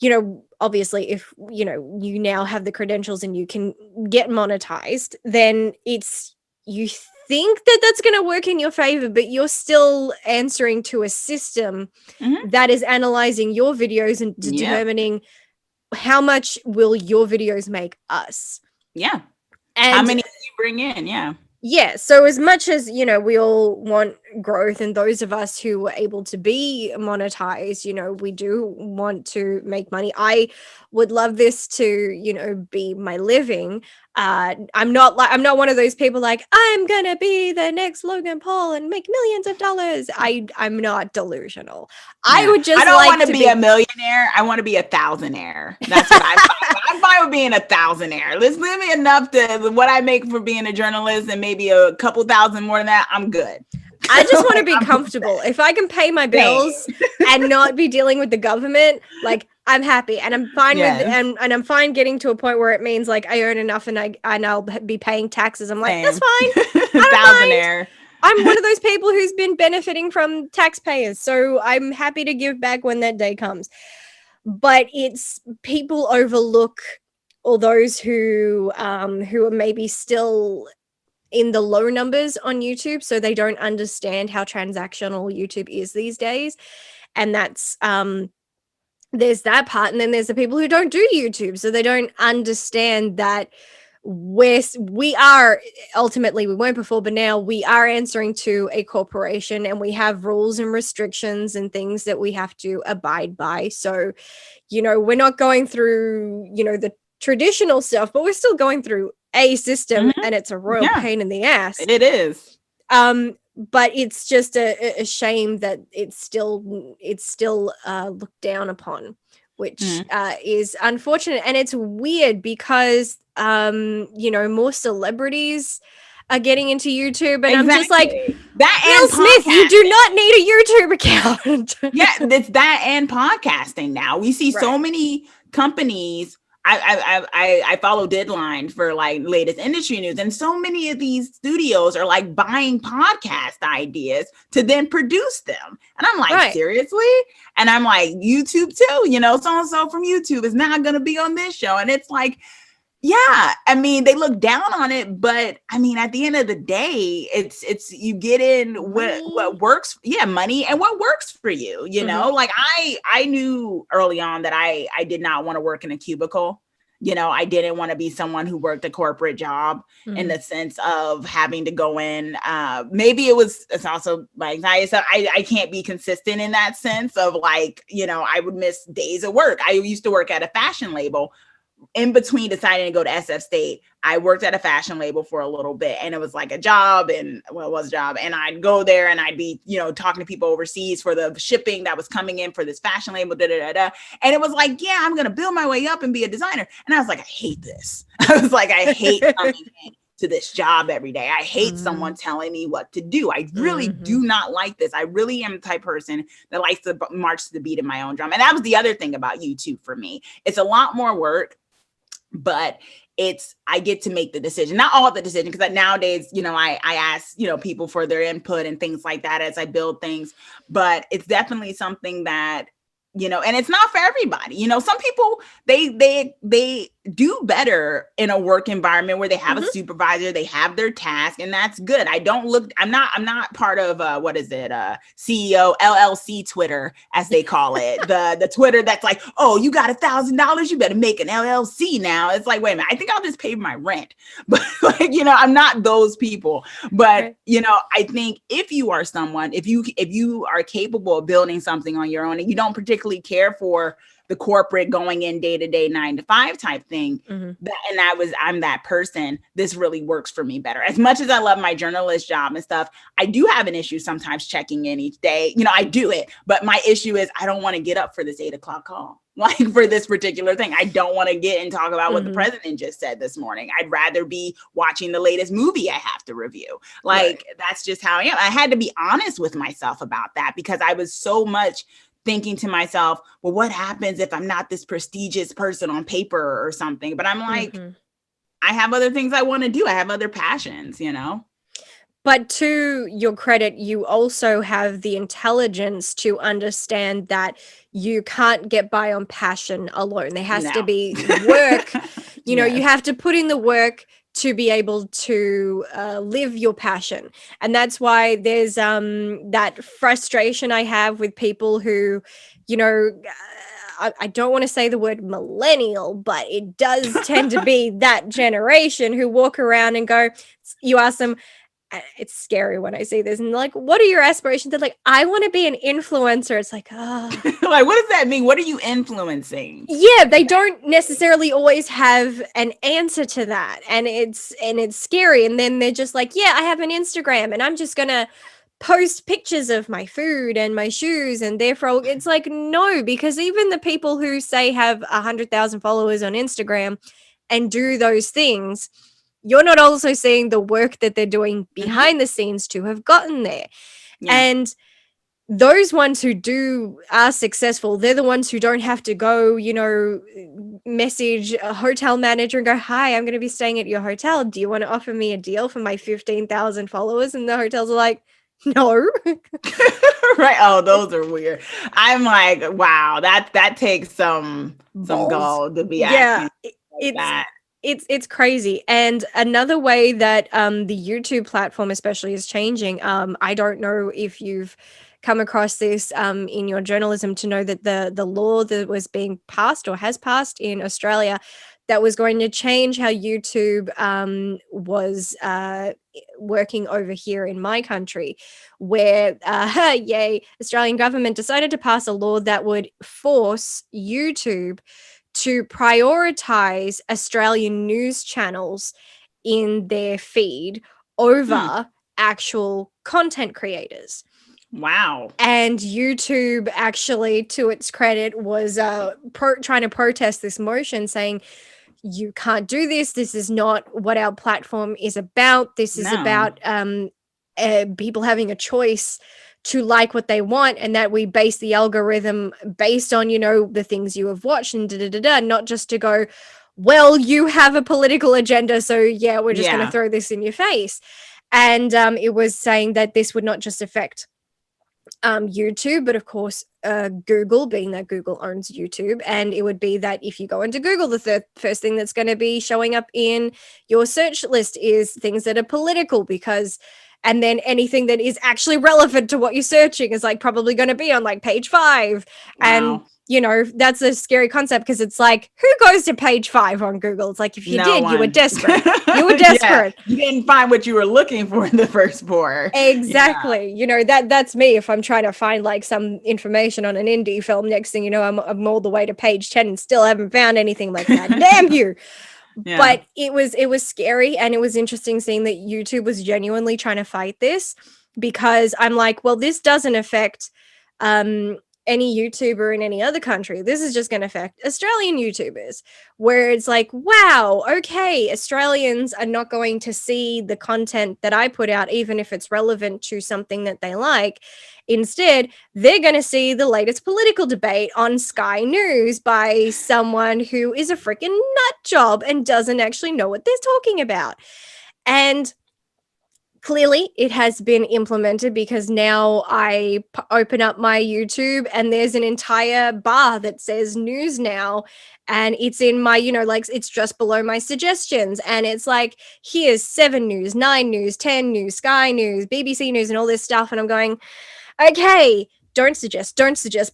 you know, obviously, if, you know, you now have the credentials and you can get monetized, then it's, you think that that's going to work in your favor, but you're still answering to a system Mm-hmm. that is analyzing your videos and Yep. determining how much will your videos make us. Yeah. How And many do you bring in? Yeah. yeah, so as much as, you know, we all want growth, and those of us who were able to be monetized, you know, we do want to make money. I would love this to, you know, be my living. I'm not one of those people like, I'm gonna be the next Logan Paul and make millions of dollars. I'm not delusional. I Yeah. would I just don't want like to to be a be millionaire. I want to be a thousandaire. That's what I'm fine with. I'm fine with being a thousandaire. Let's give me enough to what I make for being a journalist and maybe a couple thousand more than that. I'm good. I just want to Like be I'm comfortable. If I can pay my bills same. and not be dealing with the government, like I'm happy and I'm fine with, Yes. and I'm fine getting to a point where it means like I earn enough and I'll be paying taxes. I'm like, that's Same. fine. I don't mind. Thousandaire. I'm one of those people who's been benefiting from taxpayers, so I'm happy to give back when that day comes. But it's people overlook all those who are maybe still in the low numbers on YouTube, so they don't understand how transactional YouTube is these days. And that's there's that part, and then there's the people who don't do YouTube, so they don't understand that we are ultimately, we weren't before, but now we are answering to a corporation, and we have rules and restrictions and things that we have to abide by. So, you know, we're not going through, you know, the traditional stuff, but we're still going through a system, Mhm. and it's a royal Yeah, pain in the ass. it is. But it's just a shame that it's still looked down upon, which Mhm. is unfortunate. And it's weird because you know, more celebrities are getting into YouTube, and I'm just like, Exactly. That Will and Smith, you do podcasting. not need a YouTube account. Yeah, it's that and podcasting now. We see Right. so many companies, I follow Deadline for like latest industry news, and so many of these studios are like buying podcast ideas to then produce them, and I'm like, Right. seriously? And I'm like, YouTube too, you know, so and so from YouTube is not going to be on this show, and it's like, yeah, I mean, they look down on it, but I mean, at the end of the day, it's you get in what Money. works, yeah, money and what works for you, you Mhm. know? Like I knew early on that I did not want to work in a cubicle. You know, I didn't want to be someone who worked a corporate job in Mhm. the sense of having to go in. Maybe it's also my anxiety. So I can't be consistent in that sense of like, you know, I would miss days of work. I used to work at a fashion label in between deciding to go to SF State. I worked at a fashion label for a little bit, and it was like a job, and well, it was a job. And I'd go there and I'd be, you know, talking to people overseas for the shipping that was coming in for this fashion label, da da da da. And it was like, yeah, I'm gonna build my way up and be a designer. And I was like, I hate this. I was like, I hate coming in to this job every day. I hate someone Mhm. telling me what to do. I really Mhm. do not like this. I really am the type person that likes to march to the beat of my own drum. And that was the other thing about YouTube for me. It's a lot more work, but it's I get to make the decision, not all the decision, because nowadays, you know, I ask, you know, people for their input and things like that as I build things, but it's definitely something that, you know, and it's not for everybody. You know, some people they do better in a work environment where they have a Mhm. supervisor, they have their task, and that's good. I'm not part of what is it, CEO LLC Twitter, as they call it, the Twitter that's like, oh, you got $1,000, you better make an LLC now. It's like, wait a minute, I think I'll just pay my rent. But like, you know, I'm not those people. But Right. you know, I think if you are someone, if you are capable of building something on your own, and you don't particularly care for the corporate going in day to day 9 to 5 type thing, Mhm. I'm that person, this really works for me better. As much as I love my journalist job and stuff, I do have an issue sometimes checking in each day. You know, I do it, but my issue is I don't want to get up for this 8 o'clock call. Like for this particular thing, I don't want to get and talk about what the Mhm. president just said this morning. I'd rather be watching the latest movie I have to review. Right. Like that's just how I am. I had to be honest with myself about that, because I was so much thinking to myself, well, what happens if I'm not this prestigious person on paper or something? But I'm like, Mhm. I have other things I want to do. I have other passions, you know? But to your credit, you also have the intelligence to understand that you can't get by on passion alone. There has to No. be work. You know, you Yes. have to put in the work to be able to live your passion. And that's why there's that frustration I have with people who, you know, I don't want to say the word millennial, but it does tend to be that generation who walk around and go, you ask them, it's scary when I see this and like, what are your aspirations? They're like, I want to be an influencer. It's like, oh, Like, what does that mean? What are you influencing? yeah, they don't necessarily always have an answer to that. And it's scary. And then they're just like, yeah, I have an Instagram and I'm just gonna post pictures of my food and my shoes. And therefore it's like, no, because even the people who say have 100,000 followers on Instagram and do those things, you're not also seeing the work that they're doing Mm-hmm. behind the scenes to have gotten there. Yeah. And those ones who do are successful, they're the ones who don't have to go, you know, message a hotel manager and go, hi, I'm going to be staying at your hotel. Do you want to offer me a deal for my 15,000 followers? And the hotels are like, no. Right. Oh, those are weird. I'm like, wow, that takes some Balls. gall to be Yeah, asking like it's that. it's crazy. And another way that the YouTube platform especially is changing, I don't know if you've come across this in your journalism to know that the law that was being passed or has passed in Australia that was going to change how YouTube was working over here in my country, where yay, Australian government decided to pass a law that would force YouTube to prioritize Australian news channels in their feed Hmm. over actual content creators. Wow. And YouTube, actually, to its credit, was trying to protest this motion, saying, you can't do this. This is not what our platform is about. This is No. about people having a choice to like what they want, and that we base the algorithm based on, the things you have watched and not just to go, well, you have a political agenda, so yeah, we're just going to Yeah. throw this in your face. And it was saying that this would not just affect YouTube, but of course, Google, being that Google owns YouTube. And it would be that if you go into Google, the first thing that's going to be showing up in your search list is things that are political, because, and then anything that is actually relevant to what you're searching is like probably going to be on like page 5. And Wow. that's a scary concept, because it's like, who goes to page 5 on Google? It's like, if you No did, you were one. desperate. You were Yeah. desperate. You didn't find what you were looking for in the first four. Yeah. Exactly. That's me if I'm trying to find like some information on an indie film. Next thing you know, I'm all the way to page 10 and still haven't found anything. Like, God damn you. Yeah. But it was scary, and it was interesting seeing that YouTube was genuinely trying to fight this, because I'm like, well, this doesn't affect um any YouTuber in any other country. This is just going to affect Australian YouTubers, where it's like, wow, okay, Australians are not going to see the content that I put out, even if it's relevant to something that they like. Instead, they're going to see the latest political debate on Sky News by someone who is a freaking nut job and doesn't actually know what they're talking about. And clearly it has been implemented, because now I open up my YouTube and there's an entire bar that says news now, and it's in my, like, it's just below my suggestions, and it's like, here's 7 News, 9 News, 10 News, Sky News, BBC News, and all this stuff. And I'm going, okay, don't suggest,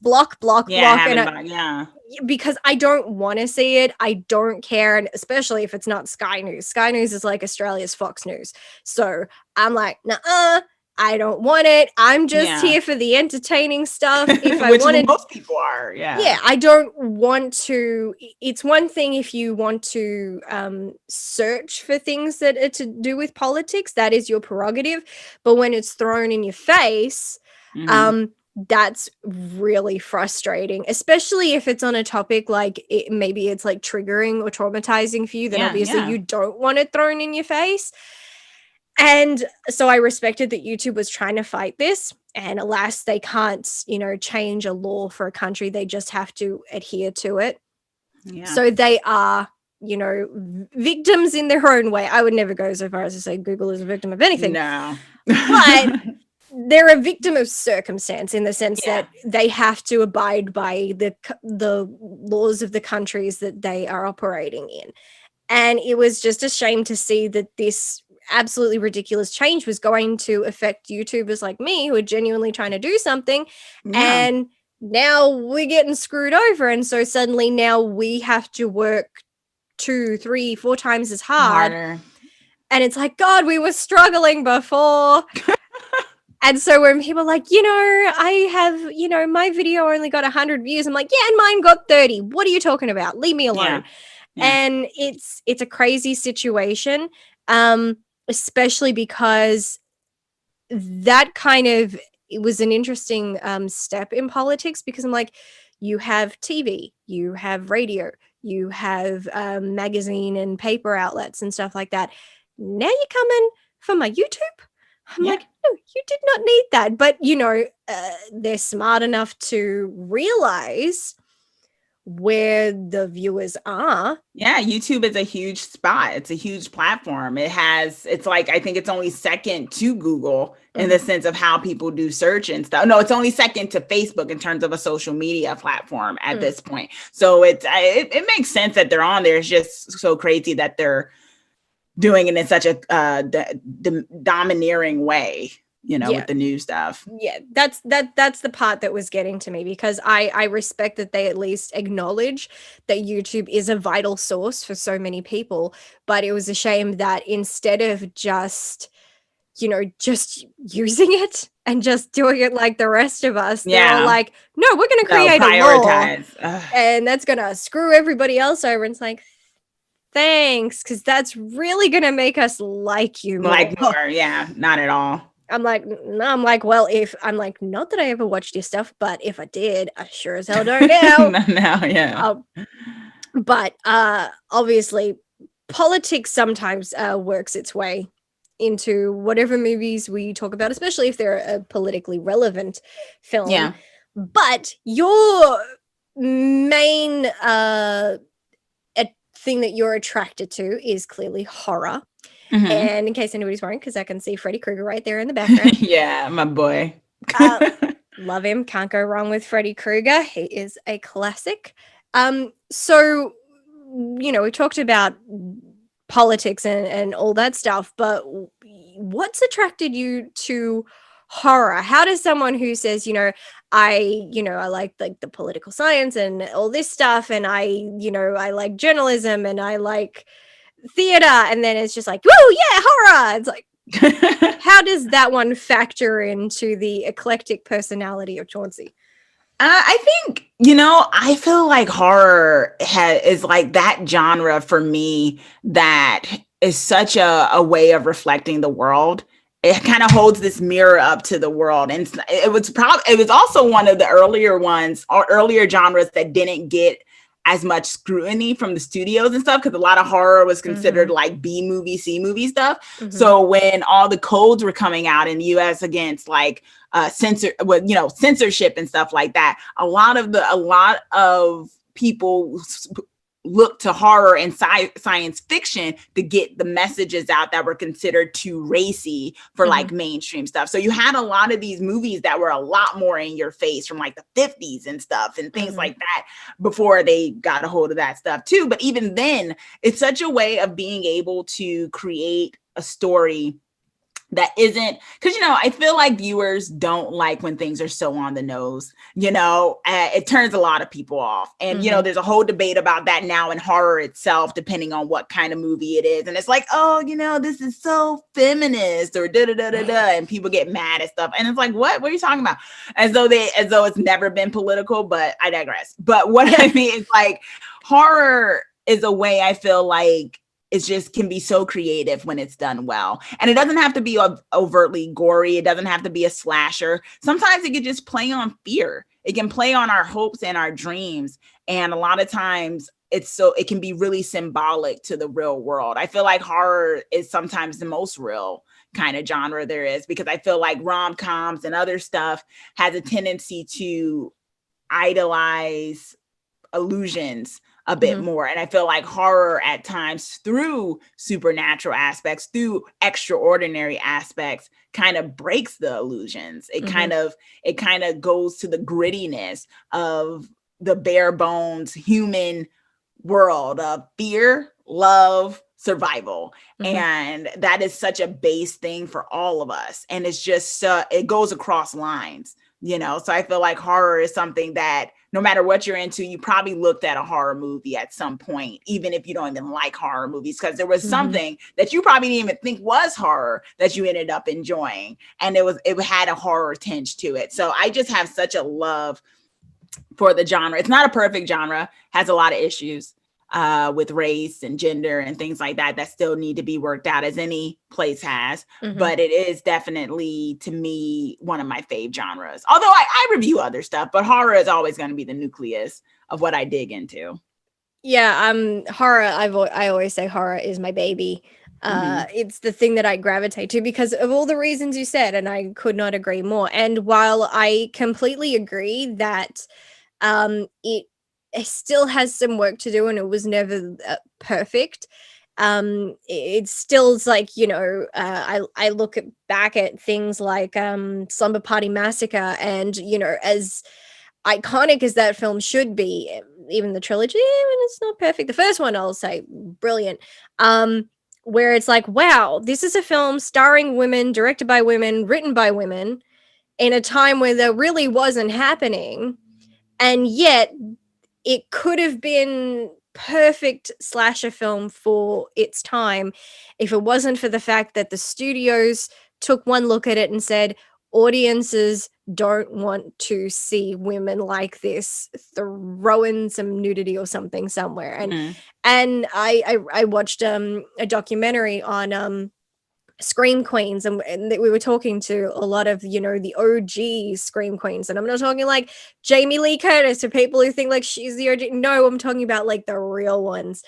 block, block, Yeah. block. Having, yeah. Because I don't want to see it. I don't care. And especially if it's not Sky News. Sky News is like Australia's Fox News. So I'm like, nah, I don't want it. I'm just Yeah. here for the entertaining stuff. If I Which wanted, most people are. Yeah. yeah, I don't want to. It's one thing if you want to search for things that are to do with politics, that is your prerogative. But when it's thrown in your face, Hmm. um, that's really frustrating, especially if it's on a topic like maybe it's like triggering or traumatizing for you. Then Yeah. obviously Yeah. you don't want it thrown in your face. And so I respected that YouTube was trying to fight this. And alas, they can't, change a law for a country. They just have to adhere to it. Yeah. So they are, victims in their own way. I would never go so far as to say Google is a victim of anything, No. but they're a victim of circumstance, in the sense Yeah. that they have to abide by the laws of the countries that they are operating in. And it was just a shame to see that this absolutely ridiculous change was going to affect YouTubers like me, who are genuinely trying to do something. Yeah. And now we're getting screwed over. And so suddenly now we have to work 2, 3, 4 times as hard. Harder. And it's like, God, we were struggling before. And so when people are like, I have, my video only got 100 views. I'm like, yeah, and mine got 30. What are you talking about? Leave me alone. Yeah. Yeah. And it's a crazy situation, especially because that kind of, it was an interesting step in politics, because I'm like, you have TV, you have radio, you have magazine and paper outlets and stuff like that. Now you're coming for my YouTube? I'm Yeah. like, no, you did not need that. But, they're smart enough to realize where the viewers are. Yeah, YouTube is a huge spot. It's a huge platform. It's like, I think it's only second to Google in the sense of how people do search and stuff. No, it's only second to Facebook in terms of a social media platform at this point. So it makes sense that they're on there. It's just so crazy that they're doing it in such a domineering way, with the new stuff. Yeah, that's the part that was getting to me, because I respect that they at least acknowledge that YouTube is a vital source for so many people. But it was a shame that instead of just using it and just doing it like the rest of us, they're all like, no, we're going to create a law, and that's going to screw everybody else over. And it's like, thanks, because that's really going to make us like you more. Like more, yeah, not at all. I'm like, no, I'm like, well, not that I ever watched your stuff, but if I did, I sure as hell don't now. Now, yeah. But obviously, politics sometimes works its way into whatever movies we talk about, especially if they're a politically relevant film. Yeah. But your main thing that you're attracted to is clearly horror. Hmm. And in case anybody's wondering, because I can see Freddy Krueger right there in the background. Yeah, my boy. Uh, love him. Can't go wrong with Freddy Krueger. He is a classic. So, we talked about politics and all that stuff, but what's attracted you to horror? How does someone who says, I like the political science and all this stuff, and I like journalism and I like theater, and then it's just like, woo, yeah, horror. It's like, how does that one factor into the eclectic personality of Chauncey? I think, I feel like horror is like that genre for me that is such a way of reflecting the world. It kind of holds this mirror up to the world. And it was also one of the earlier ones or earlier genres that didn't get as much scrutiny from the studios and stuff, because a lot of horror was considered like B movie, C movie stuff. So when all the codes were coming out in the US against like censorship and stuff like that, a lot of people look to horror and science fiction to get the messages out that were considered too racy for like mainstream stuff. So you had a lot of these movies that were a lot more in your face from like the 50s and stuff and things like that before they got a hold of that stuff too. But even then, it's such a way of being able to create a story that isn't, because I feel like viewers don't like when things are so on the nose. It turns a lot of people off, and there's a whole debate about that now in horror itself, depending on what kind of movie it is. And it's like, oh, this is so feminist or da da da da da, and people get mad at stuff, and it's like, what are you talking about? As though it's never been political. But I digress. But what I mean is, like, horror is a way, I feel like, it just can be so creative when it's done well. And it doesn't have to be overtly gory. It doesn't have to be a slasher. Sometimes it can just play on fear. It can play on our hopes and our dreams. And a lot of times it can be really symbolic to the real world. I feel like horror is sometimes the most real kind of genre there is, because I feel like rom-coms and other stuff has a tendency to idolize illusions a bit more. And I feel like horror at times, through supernatural aspects, through extraordinary aspects, kind of breaks the illusions. It kind of goes to the grittiness of the bare bones human world of fear, love, survival. And that is such a base thing for all of us. And it's just, it goes across lines, so I feel like horror is something that no matter what you're into, you probably looked at a horror movie at some point, even if you don't even like horror movies, because there was something that you probably didn't even think was horror that you ended up enjoying. And it had a horror tinge to it. So I just have such a love for the genre. It's not a perfect genre, has a lot of issues with race and gender and things like that still need to be worked out, as any place has. But it is definitely, to me, one of my fave genres. Although I review other stuff, but horror is always going to be the nucleus of what I dig into. Yeah, horror, I always say horror is my baby. It's the thing that I gravitate to because of all the reasons you said, and I could not agree more. And while I completely agree that it still has some work to do and it was never perfect, it still is like, I look back at things like Slumber Party Massacre, and as iconic as that film should be, even the trilogy, even it's not perfect, the first one I'll say brilliant, where it's like, wow, this is a film starring women, directed by women, written by women, in a time where there really wasn't happening, and yet it could have been perfect slasher film for its time if it wasn't for the fact that the studios took one look at it and said, audiences don't want to see women like this throwing some nudity or something somewhere. And I watched a documentary on scream queens, and we were talking to a lot of, the OG scream queens, and I'm not talking like Jamie Lee Curtis to people who think like she's the OG. No, I'm talking about like the real ones.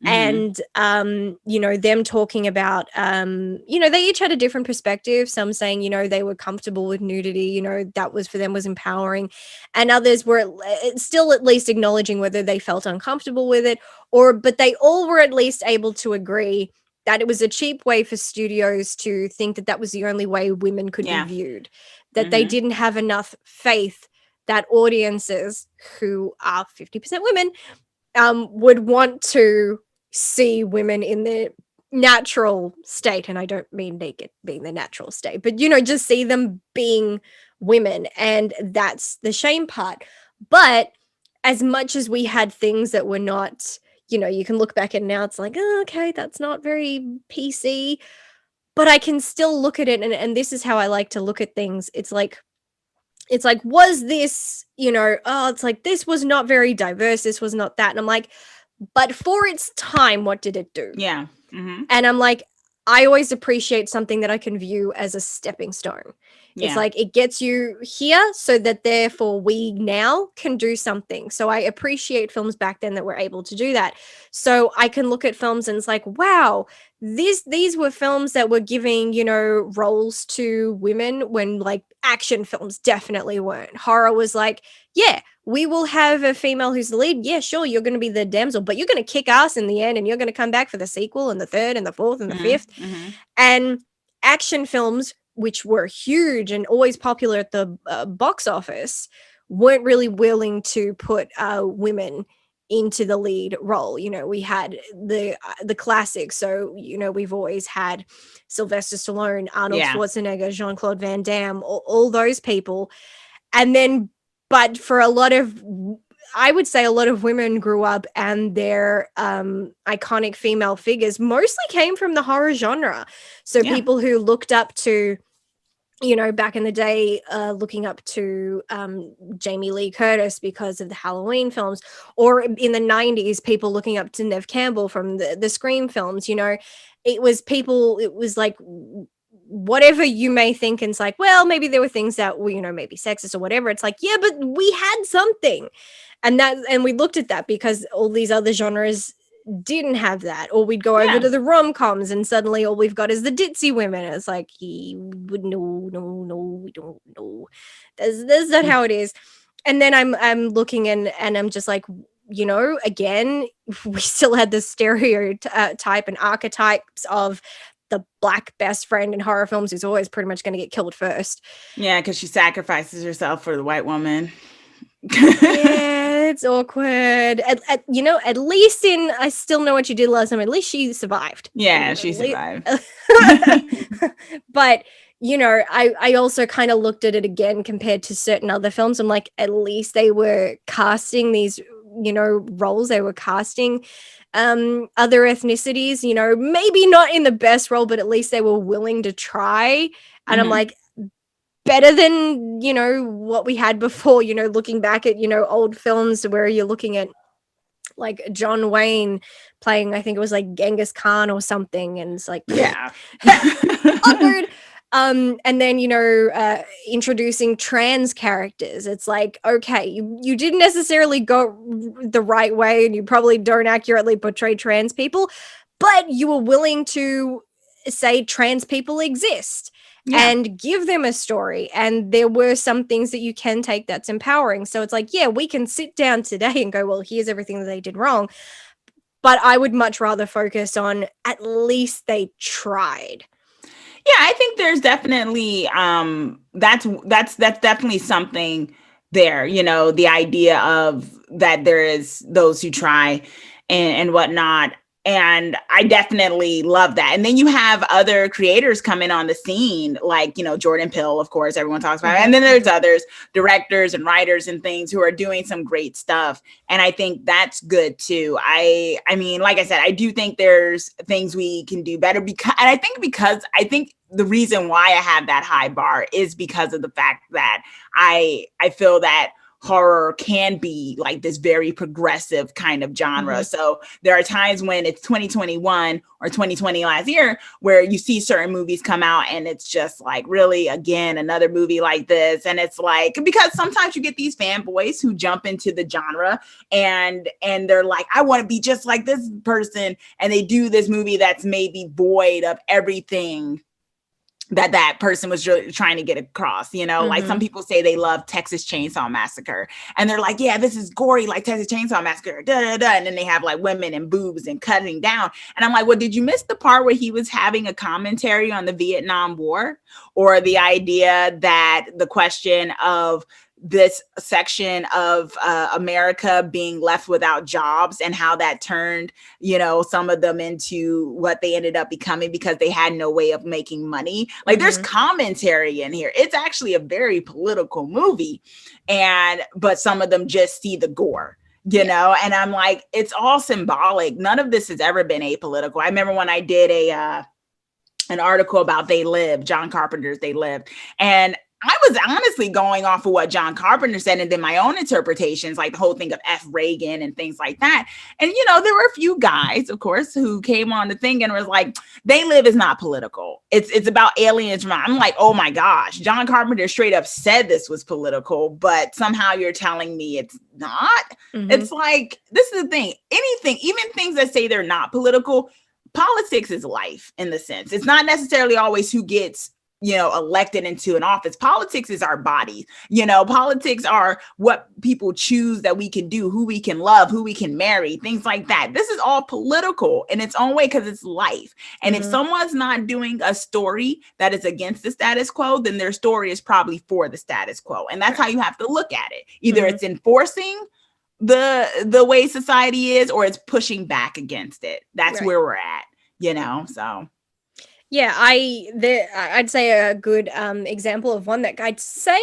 Mm-hmm. And them talking about, they each had a different perspective. Some saying, they were comfortable with nudity, that was for them was empowering, and others were still at least acknowledging whether they felt uncomfortable with it, but they all were at least able to agree that it was a cheap way for studios to think that that was the only way women could be Yeah. viewed, that they Mm-hmm. didn't have enough faith that audiences who are 50% women would want to see women in their natural state. And I don't mean naked being the natural state, but, just see them being women. And that's the shame part. But as much as we had things that were not, you can look back and now it's like, oh, okay, that's not very PC. But I can still look at it, and this is how I like to look at things. It's like, was this, oh, it's like, this was not very diverse, this was not that. And I'm like, but for its time, what did it do? Yeah. Mm-hmm. And I'm like, I always appreciate something that I can view as a stepping stone. It's Yeah. like it gets you here so that therefore we now can do something. So I appreciate films back then that were able to do that. So I can look at films and it's like, wow, these were films that were giving, roles to women when like action films definitely weren't. Horror was like, yeah, we will have a female who's the lead. Yeah, sure, you're going to be the damsel, but you're going to kick ass in the end and you're going to come back for the sequel and the third and the fourth and the fifth. Mm-hmm. Mm-hmm. And action films, which were huge and always popular at the box office, weren't really willing to put women into the lead role. We had the classics. So, we've always had Sylvester Stallone, Arnold Yeah. Schwarzenegger, Jean-Claude Van Damme, all those people. And then, but for a lot of, I would say a lot of women grew up and their iconic female figures mostly came from the horror genre. So Yeah. people who looked up to, back in the day, looking up to Jamie Lee Curtis because of the Halloween films, or in the 90s, people looking up to Neve Campbell from the Scream films. It was like, whatever you may think, and it's like, well, maybe there were things that were, maybe sexist or whatever. It's like, yeah, but we had something. And we looked at that because all these other genres didn't have that. Or we'd go over Yeah. to the rom-coms and suddenly all we've got is the ditzy women. It's like, he would no, we don't know. That's not how it is. And then I'm looking and I'm just like, again, we still had the stereotype and archetypes of the black best friend in horror films who's always pretty much going to get killed first. Yeah, because she sacrifices herself for the white woman. Yeah, it's awkward. At least in I Still Know What You Did Last Time, at least she survived. Yeah, she survived. But I also kind of looked at it again compared to certain other films. I'm like, at least they were casting these, roles. They were casting other ethnicities, maybe not in the best role, but at least they were willing to try. And I'm Mm-hmm. like, better than, what we had before, looking back at, old films where you're looking at like John Wayne playing, I think it was like Genghis Khan or something, and it's like, Yeah. awkward. And then, introducing trans characters. It's like, okay, you didn't necessarily go the right way, and you probably don't accurately portray trans people, but you were willing to say trans people exist Yeah. and give them a story. And there were some things that you can take that's empowering. So it's like, yeah, we can sit down today and go, well, here's everything that they did wrong. But I would much rather focus on at least they tried. Yeah, I think there's definitely that's definitely something there, the idea of that there is those who try and whatnot. And I definitely love that. And then you have other creators come in on the scene, like, Jordan Peele, of course, everyone talks about. And then there's others, directors and writers and things who are doing some great stuff. And I think that's good too. I mean, like I said, I do think there's things we can do better because I think the reason why I have that high bar is because of the fact that I feel that horror can be like this very progressive kind of genre. Mhm. So there are times when it's 2021 or 2020 last year where you see certain movies come out and it's just like, really, again, another movie like this. And it's like, because sometimes you get these fanboys who jump into the genre and they're like, I want to be just like this person, and they do this movie that's maybe void of everything that person was really trying to get across, like some Mhm. people say they love Texas Chainsaw Massacre, and they're like, yeah, this is gory like Texas Chainsaw Massacre, da, da, da. And then they have like women and boobs and cutting down, and I'm like, well, did you miss the part where he was having a commentary on the Vietnam War, or the idea that the question of this section of America being left without jobs, and how that turned, some of them into what they ended up becoming because they had no way of making money. Like, there's Mhm. commentary in here. It's actually a very political movie, but some of them just see the gore. Yeah. And I'm like, it's all symbolic. None of this has ever been apolitical. I remember when I did an article about They Live, John Carpenter's They Lived. And I was honestly going off of what John Carpenter said, and then my own interpretations, like the whole thing of F. Reagan and things like that. And, there were a few guys, of course, who came on the thing and was like, They Live is not political. It's about aliens. I'm like, oh my gosh, John Carpenter straight up said this was political, but somehow you're telling me it's not. Mhm. It's like, this is the thing. Anything, even things that say they're not political, politics is life in the sense. It's not necessarily always who gets elected into an office. Politics is our body. Politics are what people choose that we can do, who we can love, who we can marry, things like that. This is all political in its own way because it's life. And if Mhm. someone's not doing a story that is against the status quo, then their story is probably for the status quo. And that's how Right. you have to look at it. Either Mhm. it's enforcing the way society is, or it's pushing back against it. That's Right. where we're at. So Yeah, I'd say a good example of one that I'd say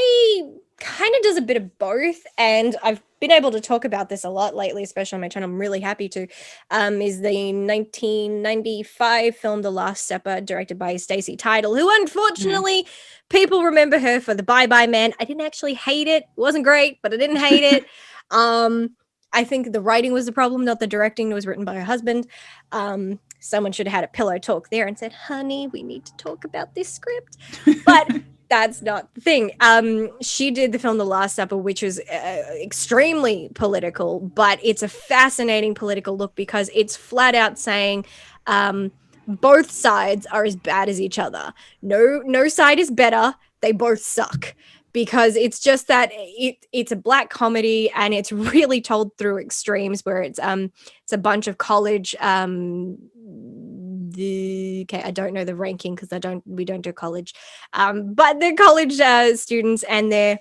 kind of does a bit of both, and I've been able to talk about this a lot lately, especially on my channel. I'm really happy to. Is the 1995 film The Last Supper, directed by Stacey Tidal, who mhm. unfortunately people remember her for The Bye Bye Man. I didn't actually hate it; it wasn't great, but I didn't hate it. Um, I think the writing was the problem, not the directing. It was written by her husband. Someone should have had a pillow talk there and said, honey, we need to talk about this script. But that's not the thing. She did the film The Last Supper, which was extremely political, but it's a fascinating political look because it's flat out saying both sides are as bad as each other. No side is better. They both suck. Because it's just that it's a black comedy and it's really told through extremes where it's a bunch of college okay, I don't know the ranking because we don't do college, but they're college students, and they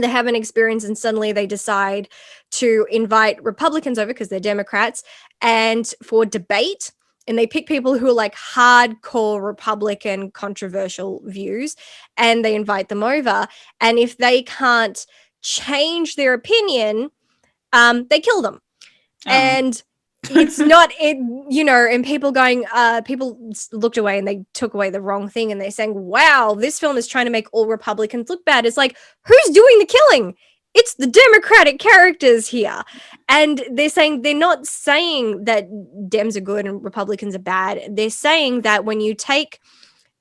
have an experience, and suddenly they decide to invite Republicans over because they're Democrats, and for debate. And they pick people who are like hardcore Republican controversial views, and they invite them over. And if they can't change their opinion, they kill them. Oh. And it's not it, and people looked away and they took away the wrong thing, and they're saying, wow, this film is trying to make all Republicans look bad. It's like, who's doing the killing? It's the Democratic characters here. And they're not saying that Dems are good and Republicans are bad. They're saying that when you take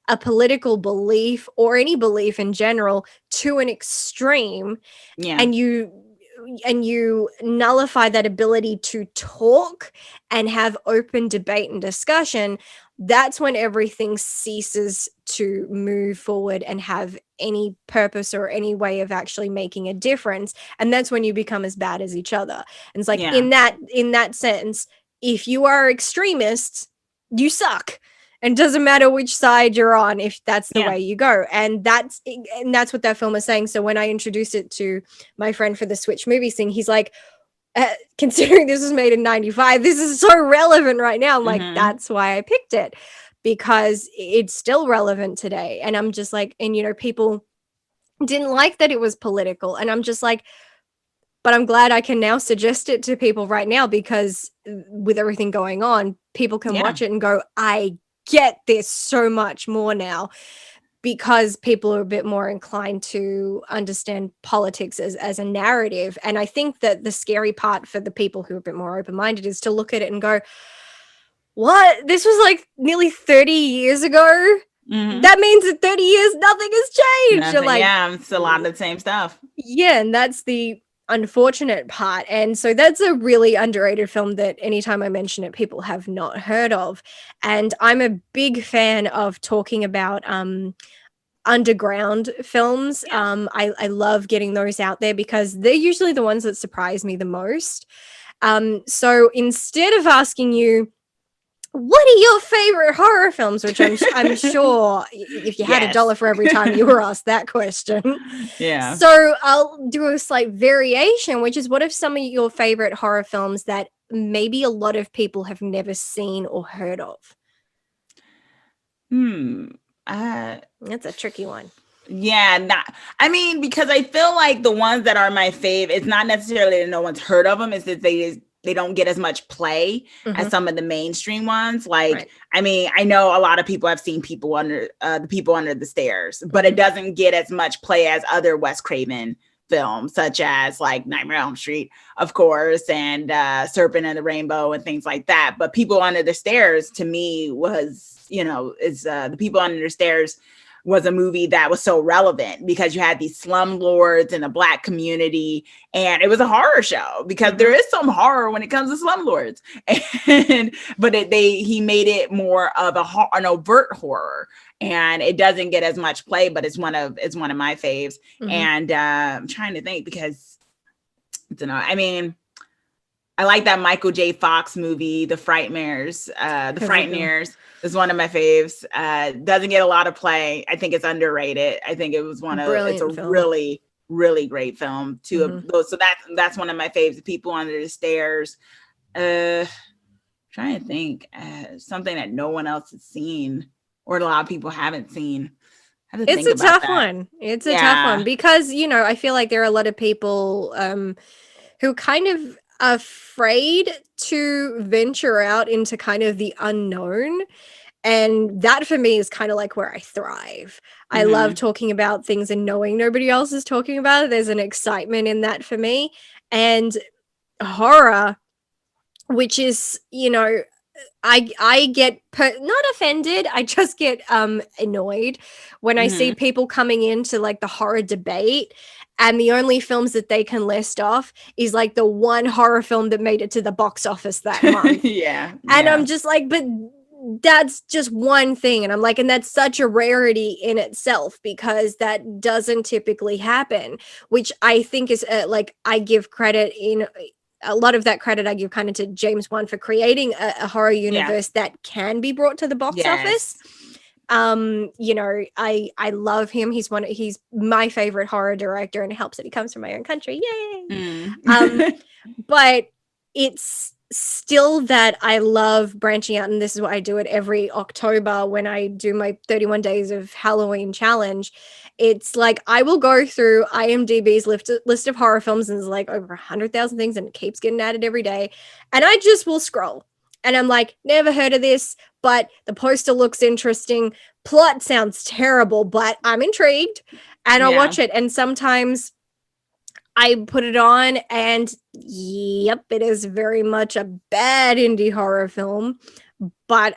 a political belief or any belief in general to an extreme, Yeah. and you nullify that ability to talk and have open debate and discussion, that's when everything ceases to move forward and have any purpose or any way of actually making a difference. And that's when you become as bad as each other. And it's like, Yeah. in that sense, if you are extremists, you suck. And it doesn't matter which side you're on if that's the Yeah. way you go. And that's what that film is saying. So when I introduced it to my friend for the Switch movie thing, he's like, considering this was made in 95, this is so relevant right now. I'm like, Mhm. that's why I picked it, because it's still relevant today. And I'm just like, and people didn't like that it was political. And I'm just like, but I'm glad I can now suggest it to people right now, because with everything going on, people can Yeah. watch it and go, I get this so much more now. because people are a bit more inclined to understand politics as a narrative. And I think that the scary part for the people who are a bit more open-minded is to look at it and go, what? This was like nearly 30 years ago? Mm-hmm. That means in 30 years, nothing has changed. You're Nothing. like, Yeah, it's a lot of the same stuff. yeah, and that's the unfortunate part. And so that's a really underrated film that anytime I mention it, people have not heard of. And I'm a big fan of talking about underground films. Yeah. I love getting those out there because they're usually the ones that surprise me the most. So instead of asking you, what are your favorite horror films? Which I'm sure if you had a Yes. dollar for every time you were asked that question. Yeah. So I'll do a slight variation, which is what are some of your favorite horror films that maybe a lot of people have never seen or heard of? Hmm. Uh, That's a tricky one. yeah, not. I mean, because I feel like the ones that are my fave, it's not necessarily that no one's heard of them. It's that they don't get as much play as Mhm. some of the mainstream ones. Like, Right. I mean, I know a lot of people have seen people under the people under the stairs, but it Mhm. doesn't get as much play as other Wes Craven films, such as like Nightmare on Elm Street, of course, and Serpent and the Rainbow and things like that. But People Under the Stairs to me was, is the People Under the Stairs was a movie that was so relevant because you had these slumlords in a Black community, and it was a horror show because there Mhm. is some horror when it comes to slumlords, and he made it more of an overt horror, and it doesn't get as much play, but it's one of my faves. Mhm. And I'm trying to think because I don't know. I mean, I like that Michael J. Fox movie, The Frightmares. The That's a good one. Frightmares is one of my faves. Doesn't get a lot of play. I think it's underrated. I think it's a Brilliant film. really, really great film. Two of Mhm. those. So that's one of my faves. The People Under the Stairs. Uh, Trying to think. Something that no one else has seen or a lot of people haven't seen. I have to It's think a about tough that. one. It's a tough one Yeah. because, I feel like there are a lot of people who kind of afraid to venture out into kind of the unknown. And that for me is kind of like where I thrive. I love Mm-hmm. talking about things and knowing nobody else is talking about it. There's an excitement in that for me. And horror, which is, I get not offended. I just get annoyed when I see Mm-hmm. people coming into like the horror debate, and the only films that they can list off is like the one horror film that made it to the box office that month. Yeah. And I'm Yeah. just like, but that's just one thing. And I'm like, and that's such a rarity in itself because that doesn't typically happen, which I think is like, I give credit in a lot of that credit I give kind of to James Wan for creating a horror Yeah. universe that can be brought to the box office. Yes. I love him. He's my favorite horror director, and it helps that he comes from my own country. Yay. Mm. Um, but it's still that I love branching out, and this is what I do it every October when I do my 31 days of Halloween challenge. It's like I will go through IMDb's list of horror films, and there's like over 100,000 things, and it keeps getting added every day. And I just will scroll, and I'm like, never heard of this, but the poster looks interesting. Plot sounds terrible, but I'm intrigued, and I'll Yeah. watch it. And sometimes I put it on, and yep, it is very much a bad indie horror film. But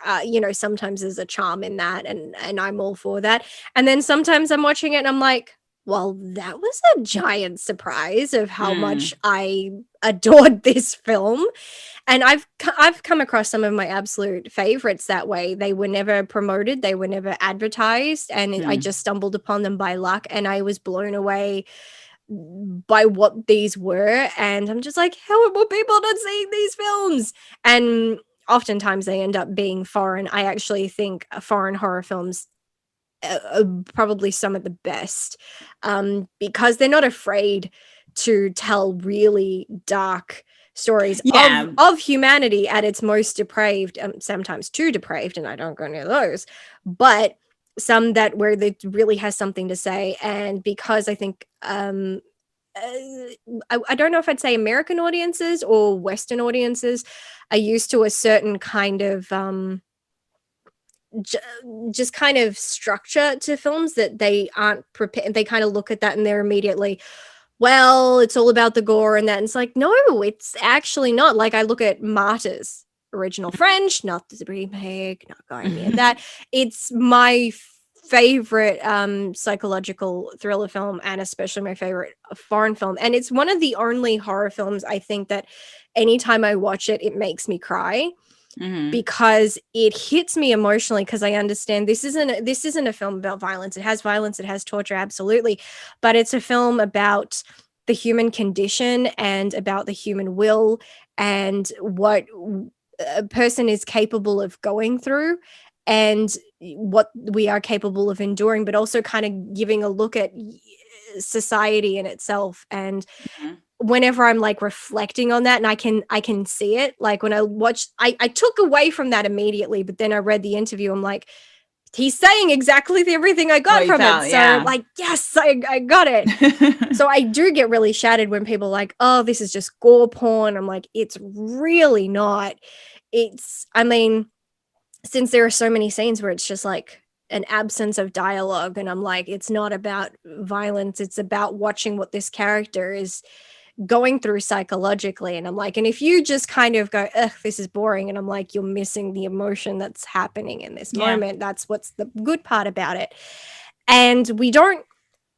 sometimes there's a charm in that, and I'm all for that. And then sometimes I'm watching it and I'm like, well, that was a giant surprise of how Mm. much I adored this film. And I've come across some of my absolute favorites that way. They were never promoted, they were never advertised, and I Mm. just stumbled upon them by luck, and I was blown away by what these were. And I'm just like, how are more people not seeing these films? And oftentimes they end up being foreign. I actually think foreign horror films are probably some of the best, because they're not afraid to tell really dark stories of Yeah. of humanity at its most depraved, sometimes too depraved, and I don't go near those, but some that where they really has something to say. And because I think I don't know if I'd say American audiences or Western audiences are used to a certain kind of j- just kind of structure to films that they aren't prepared. They kind of look at that and they're immediately, well, it's all about the gore and that. And it's like, no, it's actually not. Like, I look at Martyrs, original French, not the remake, not going near that. It's my favorite psychological thriller film, and especially my favorite foreign film. And it's one of the only horror films I think that anytime I watch it, it makes me cry Mm-hmm. because it hits me emotionally because I understand this isn't a film about violence. It has violence, it has torture, absolutely, but it's a film about the human condition and about the human will and what a person is capable of going through and what we are capable of enduring, but also kind of giving a look at society in itself. And Mm-hmm. whenever I'm like reflecting on that and I can see it, like when I watched, I took away from that immediately, but then I read the interview, I'm like, he's saying exactly everything I What got you from it. felt, So yeah. like, yes, I got it. So I do get really shattered when people are like, oh, this is just gore porn. I'm like, it's really not. I mean, since there are so many scenes where it's just like an absence of dialogue, and I'm like, it's not about violence, it's about watching what this character is going through psychologically. And I'm like, and if you just kind of go, ugh, this is boring, and I'm like, you're missing the emotion that's happening in this Yeah. moment. That's what's the good part about it. And we don't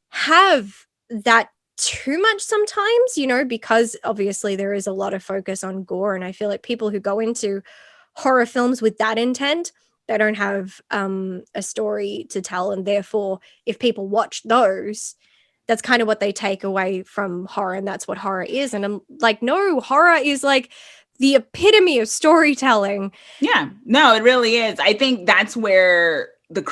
have that too much sometimes, because obviously there is a lot of focus on gore. And I feel like people who go into horror films with that intent, they don't have a story to tell. And therefore, if people watch those, that's kind of what they take away from horror. And that's what horror is. And I'm like, no, horror is like the epitome of storytelling. Yeah, no, it really is. I think that's where the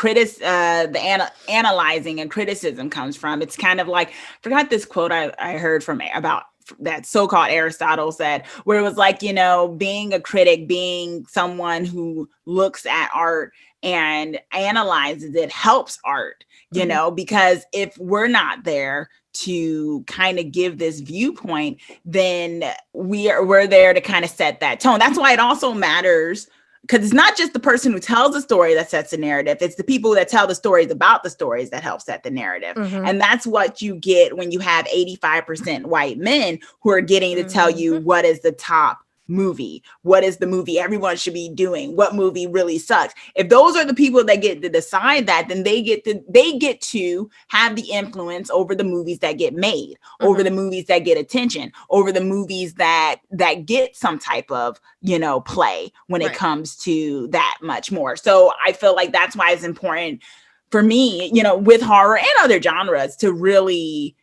analyzing and criticism comes from. It's kind of like, forgot this quote I heard from about that so-called Aristotle said, where it was like, being a critic, being someone who looks at art and analyzes it helps art, Mhm. because if we're not there to kind of give this viewpoint, then we're there to kind of set that tone. That's why it also matters, because it's not just the person who tells the story that sets the narrative, it's the people that tell the stories about the stories that help set the narrative. Mhm. And that's what you get when you have 85% white men who are getting to tell you Mhm. what is the top movie, what is the movie everyone should be doing, what movie really sucks. If those are the people that get to decide that, then they get to have the influence over the movies that get made, over Mhm. the movies that get attention, over the movies that get some type of play when it Right. comes to that much more. So I feel like that's why it's important for me, with horror and other genres, to really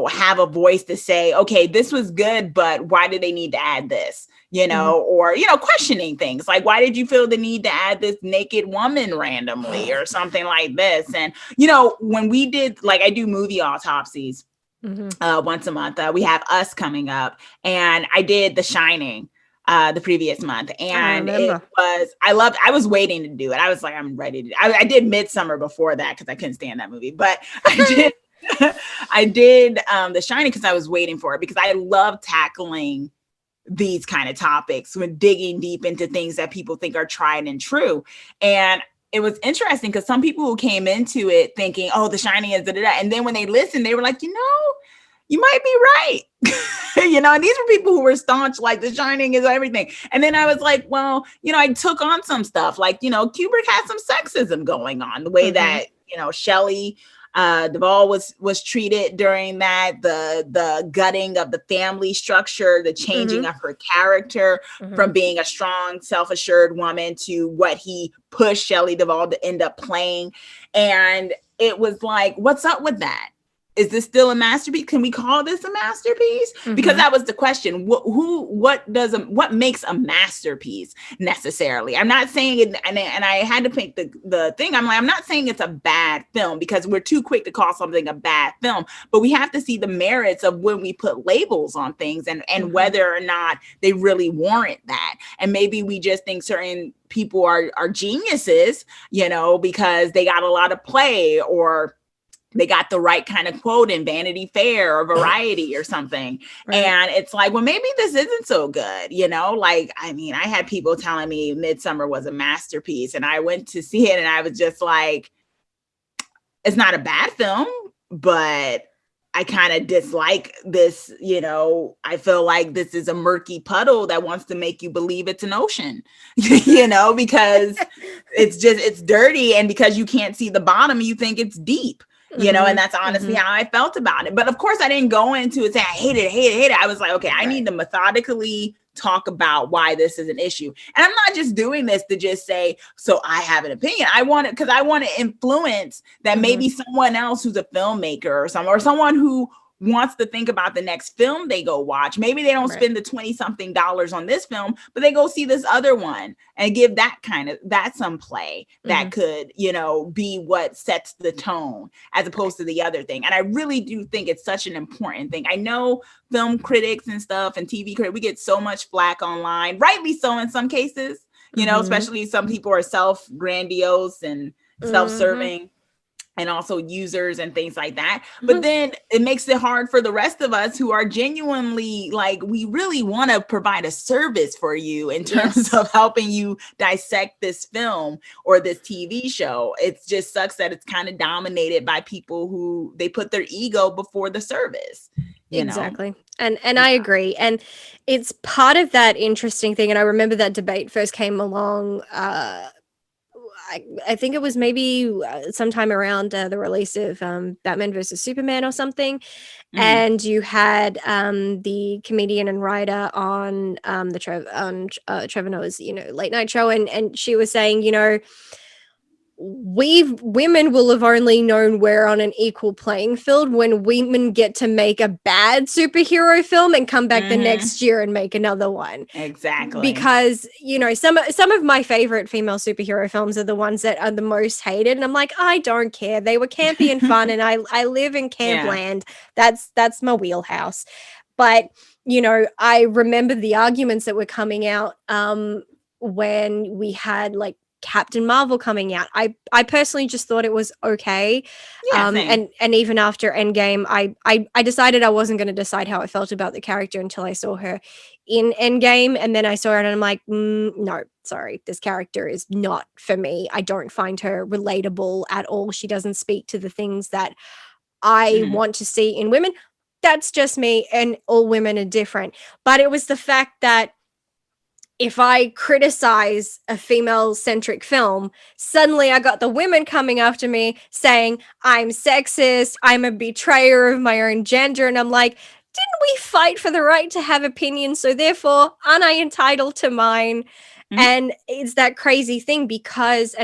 have a voice to say, okay, this was good, but why do they need to add this? Mhm. Or, questioning things like, why did you feel the need to add this naked woman randomly or something like this? And, when we did, like, I do movie autopsies Mhm. once a month. We have Us coming up, and I did The Shining the previous month, I and remember. I was waiting to do it. I was like, I'm ready to. I did Midsummer before that because I couldn't stand that movie, but I did. I did The Shining because I was waiting for it, because I love tackling these kind of topics when digging deep into things that people think are tried and true. And it was interesting because some people who came into it thinking, oh, The Shining is da-da-da. And then when they listened, they were like, you might be right. And these were people who were staunch, like The Shining is everything. And then I was like, well, I took on some stuff like, Kubrick had some sexism going on, the way Mhm. that, Shelley Duvall was treated during that, the gutting of the family structure, the changing Mhm. of her character Mhm. from being a strong, self-assured woman to what he pushed Shelley Duvall to end up playing. And it was like, what's up with that? Is this still a masterpiece? Can we call this a masterpiece? Because Mhm. that was the question. What makes a masterpiece necessarily? I'm not saying it, and I had to pick the thing. I'm like, I'm not saying it's a bad film, because we're too quick to call something a bad film, but we have to see the merits of when we put labels on things, and Mhm. whether or not they really warrant that. And maybe we just think certain people are geniuses, because they got a lot of play, or they got the right kind of quote in Vanity Fair or Variety or something. Right. And it's like, well, maybe this isn't so good, you know? Like, I mean, I had people telling me Midsummer was a masterpiece, and I went to see it and I was just like, it's not a bad film, but I kind of dislike this, you know, I feel like this is a murky puddle that wants to make you believe it's an ocean, you know, because it's dirty, and because you can't see the bottom, you think it's deep. You know, and that's honestly how I felt about it. But of course, I didn't go into it saying I hate it, hate it, hate it. I was like, okay, I need to methodically talk about why this is an issue. And I'm not just doing this to just say, so I have an opinion. I want it because I want to influence that maybe someone else who's a filmmaker or someone who wants to think about the next film they go watch. Maybe they don't spend the 20 something dollars on this film, but they go see this other one and give that some play that could, you know, be what sets the tone as opposed to the other thing. And I really do think it's such an important thing. I know film critics and stuff and TV critics, we get so much flack online, rightly so in some cases, you know, especially some people are self-grandiose and self-serving. And also users and things like that. But then it makes it hard for the rest of us who are genuinely like, we really want to provide a service for you in terms of helping you dissect this film or this TV show. It just sucks that it's kind of dominated by people who they put their ego before the service. Exactly. And I agree. And it's part of that interesting thing. And I remember that debate first came along, I think it was maybe sometime around the release of Batman versus Superman or something. And you had the comedian and writer on Trevor Noah's, you know, late night show. And she was saying, you know, women will have only known we're on an equal playing field when women get to make a bad superhero film and come back the next year and make another one. Exactly. Because, you know, some of my favorite female superhero films are the ones that are the most hated. And I'm like, I don't care. They were campy and fun. And I live in camp land. That's my wheelhouse. But, you know, I remember the arguments that were coming out when we had like Captain Marvel coming out. I personally just thought it was okay. And even after Endgame, I decided I wasn't going to decide how I felt about the character until I saw her in Endgame. And then I saw her and I'm like, no, sorry, this character is not for me. I don't find her relatable at all. She doesn't speak to the things that I want to see in women. That's just me, and all women are different. But it was the fact that if I criticize a female-centric film, suddenly I got the women coming after me saying, I'm sexist, I'm a betrayer of my own gender, and I'm like, didn't we fight for the right to have opinions, so therefore, aren't I entitled to mine? And it's that crazy thing because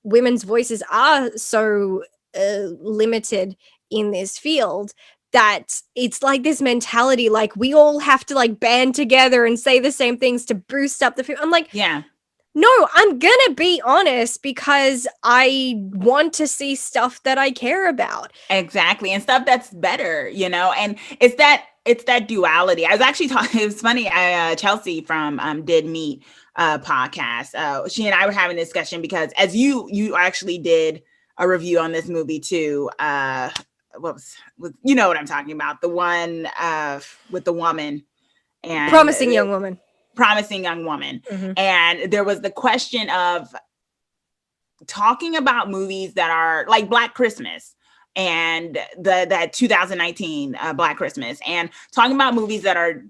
women's voices are so limited in this field, that it's like this mentality, like we all have to like band together and say the same things to boost up the film. I'm like, no, I'm gonna be honest because I want to see stuff that I care about. Exactly. And stuff that's better, you know, and it's that duality. I was actually talking, it was funny. Chelsea from Did Meet podcast. She and I were having a discussion because as you actually did a review on this movie too. You know what I'm talking about, the one with the woman and Promising Young Woman. And there was the question of talking about movies that are like Black Christmas and that 2019 Black Christmas, and talking about movies that are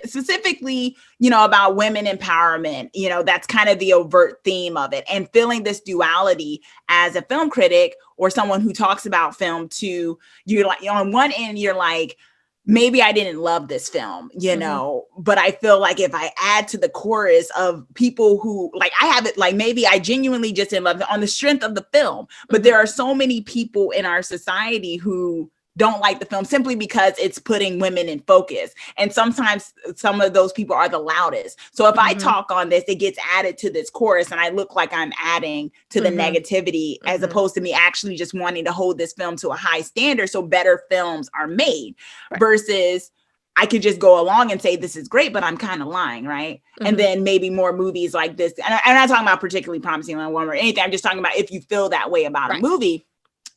specifically, you know, about women empowerment, you know, that's kind of the overt theme of it, and feeling this duality as a film critic or someone who talks about film. To you're like, on one end you're like, maybe I didn't love this film, you know, but I feel like if I add to the chorus of people who like, I have it, like maybe I genuinely just didn't love it on the strength of the film, but there are so many people in our society who don't like the film simply because it's putting women in focus. And sometimes some of those people are the loudest. So if I talk on this, it gets added to this chorus and I look like I'm adding to the negativity as opposed to me actually just wanting to hold this film to a high standard so better films are made versus I could just go along and say, this is great, but I'm kind of lying, right? And then maybe more movies like this. And I'm not talking about particularly Promising Young Woman or anything. I'm just talking about if you feel that way about a movie.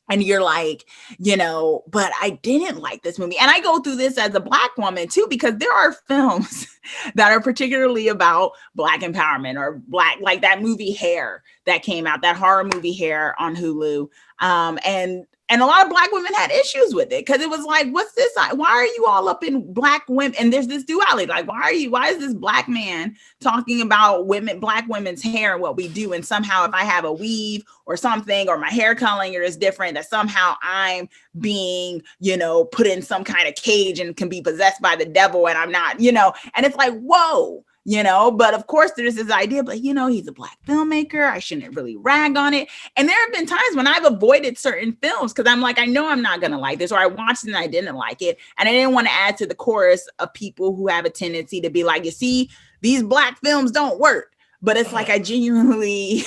and you're like, but I didn't like this movie. And I go through this as a Black woman too, because there are films that are particularly about Black empowerment or Black, like that movie Hair that came out, that horror movie Hair on Hulu. And a lot of Black women had issues with it because it was like, what's this? Why are you all up in Black women? And there's this duality. Like, why is this Black man talking about Black women's hair and what we do? And somehow if I have a weave or something, or my hair color is different, that somehow I'm being, put in some kind of cage and can be possessed by the devil, and I'm not, and it's like, whoa. But of course there's this idea, but he's a Black filmmaker. I shouldn't really rag on it. And there have been times when I've avoided certain films because I'm like, I know I'm not going to like this, or I watched it and I didn't like it. And I didn't want to add to the chorus of people who have a tendency to be like, you see, these Black films don't work. But it's like, I genuinely,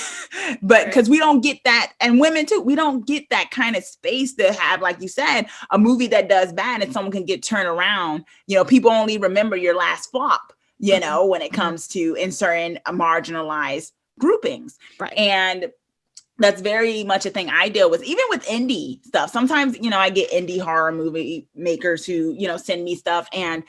but because we don't get that, and women too, we don't get that kind of space to have, like you said, a movie that does bad and someone can get turned around. People only remember your last flop. When it comes to in certain marginalized groupings. Right. And that's very much a thing I deal with, even with indie stuff. Sometimes, I get indie horror movie makers who, send me stuff, and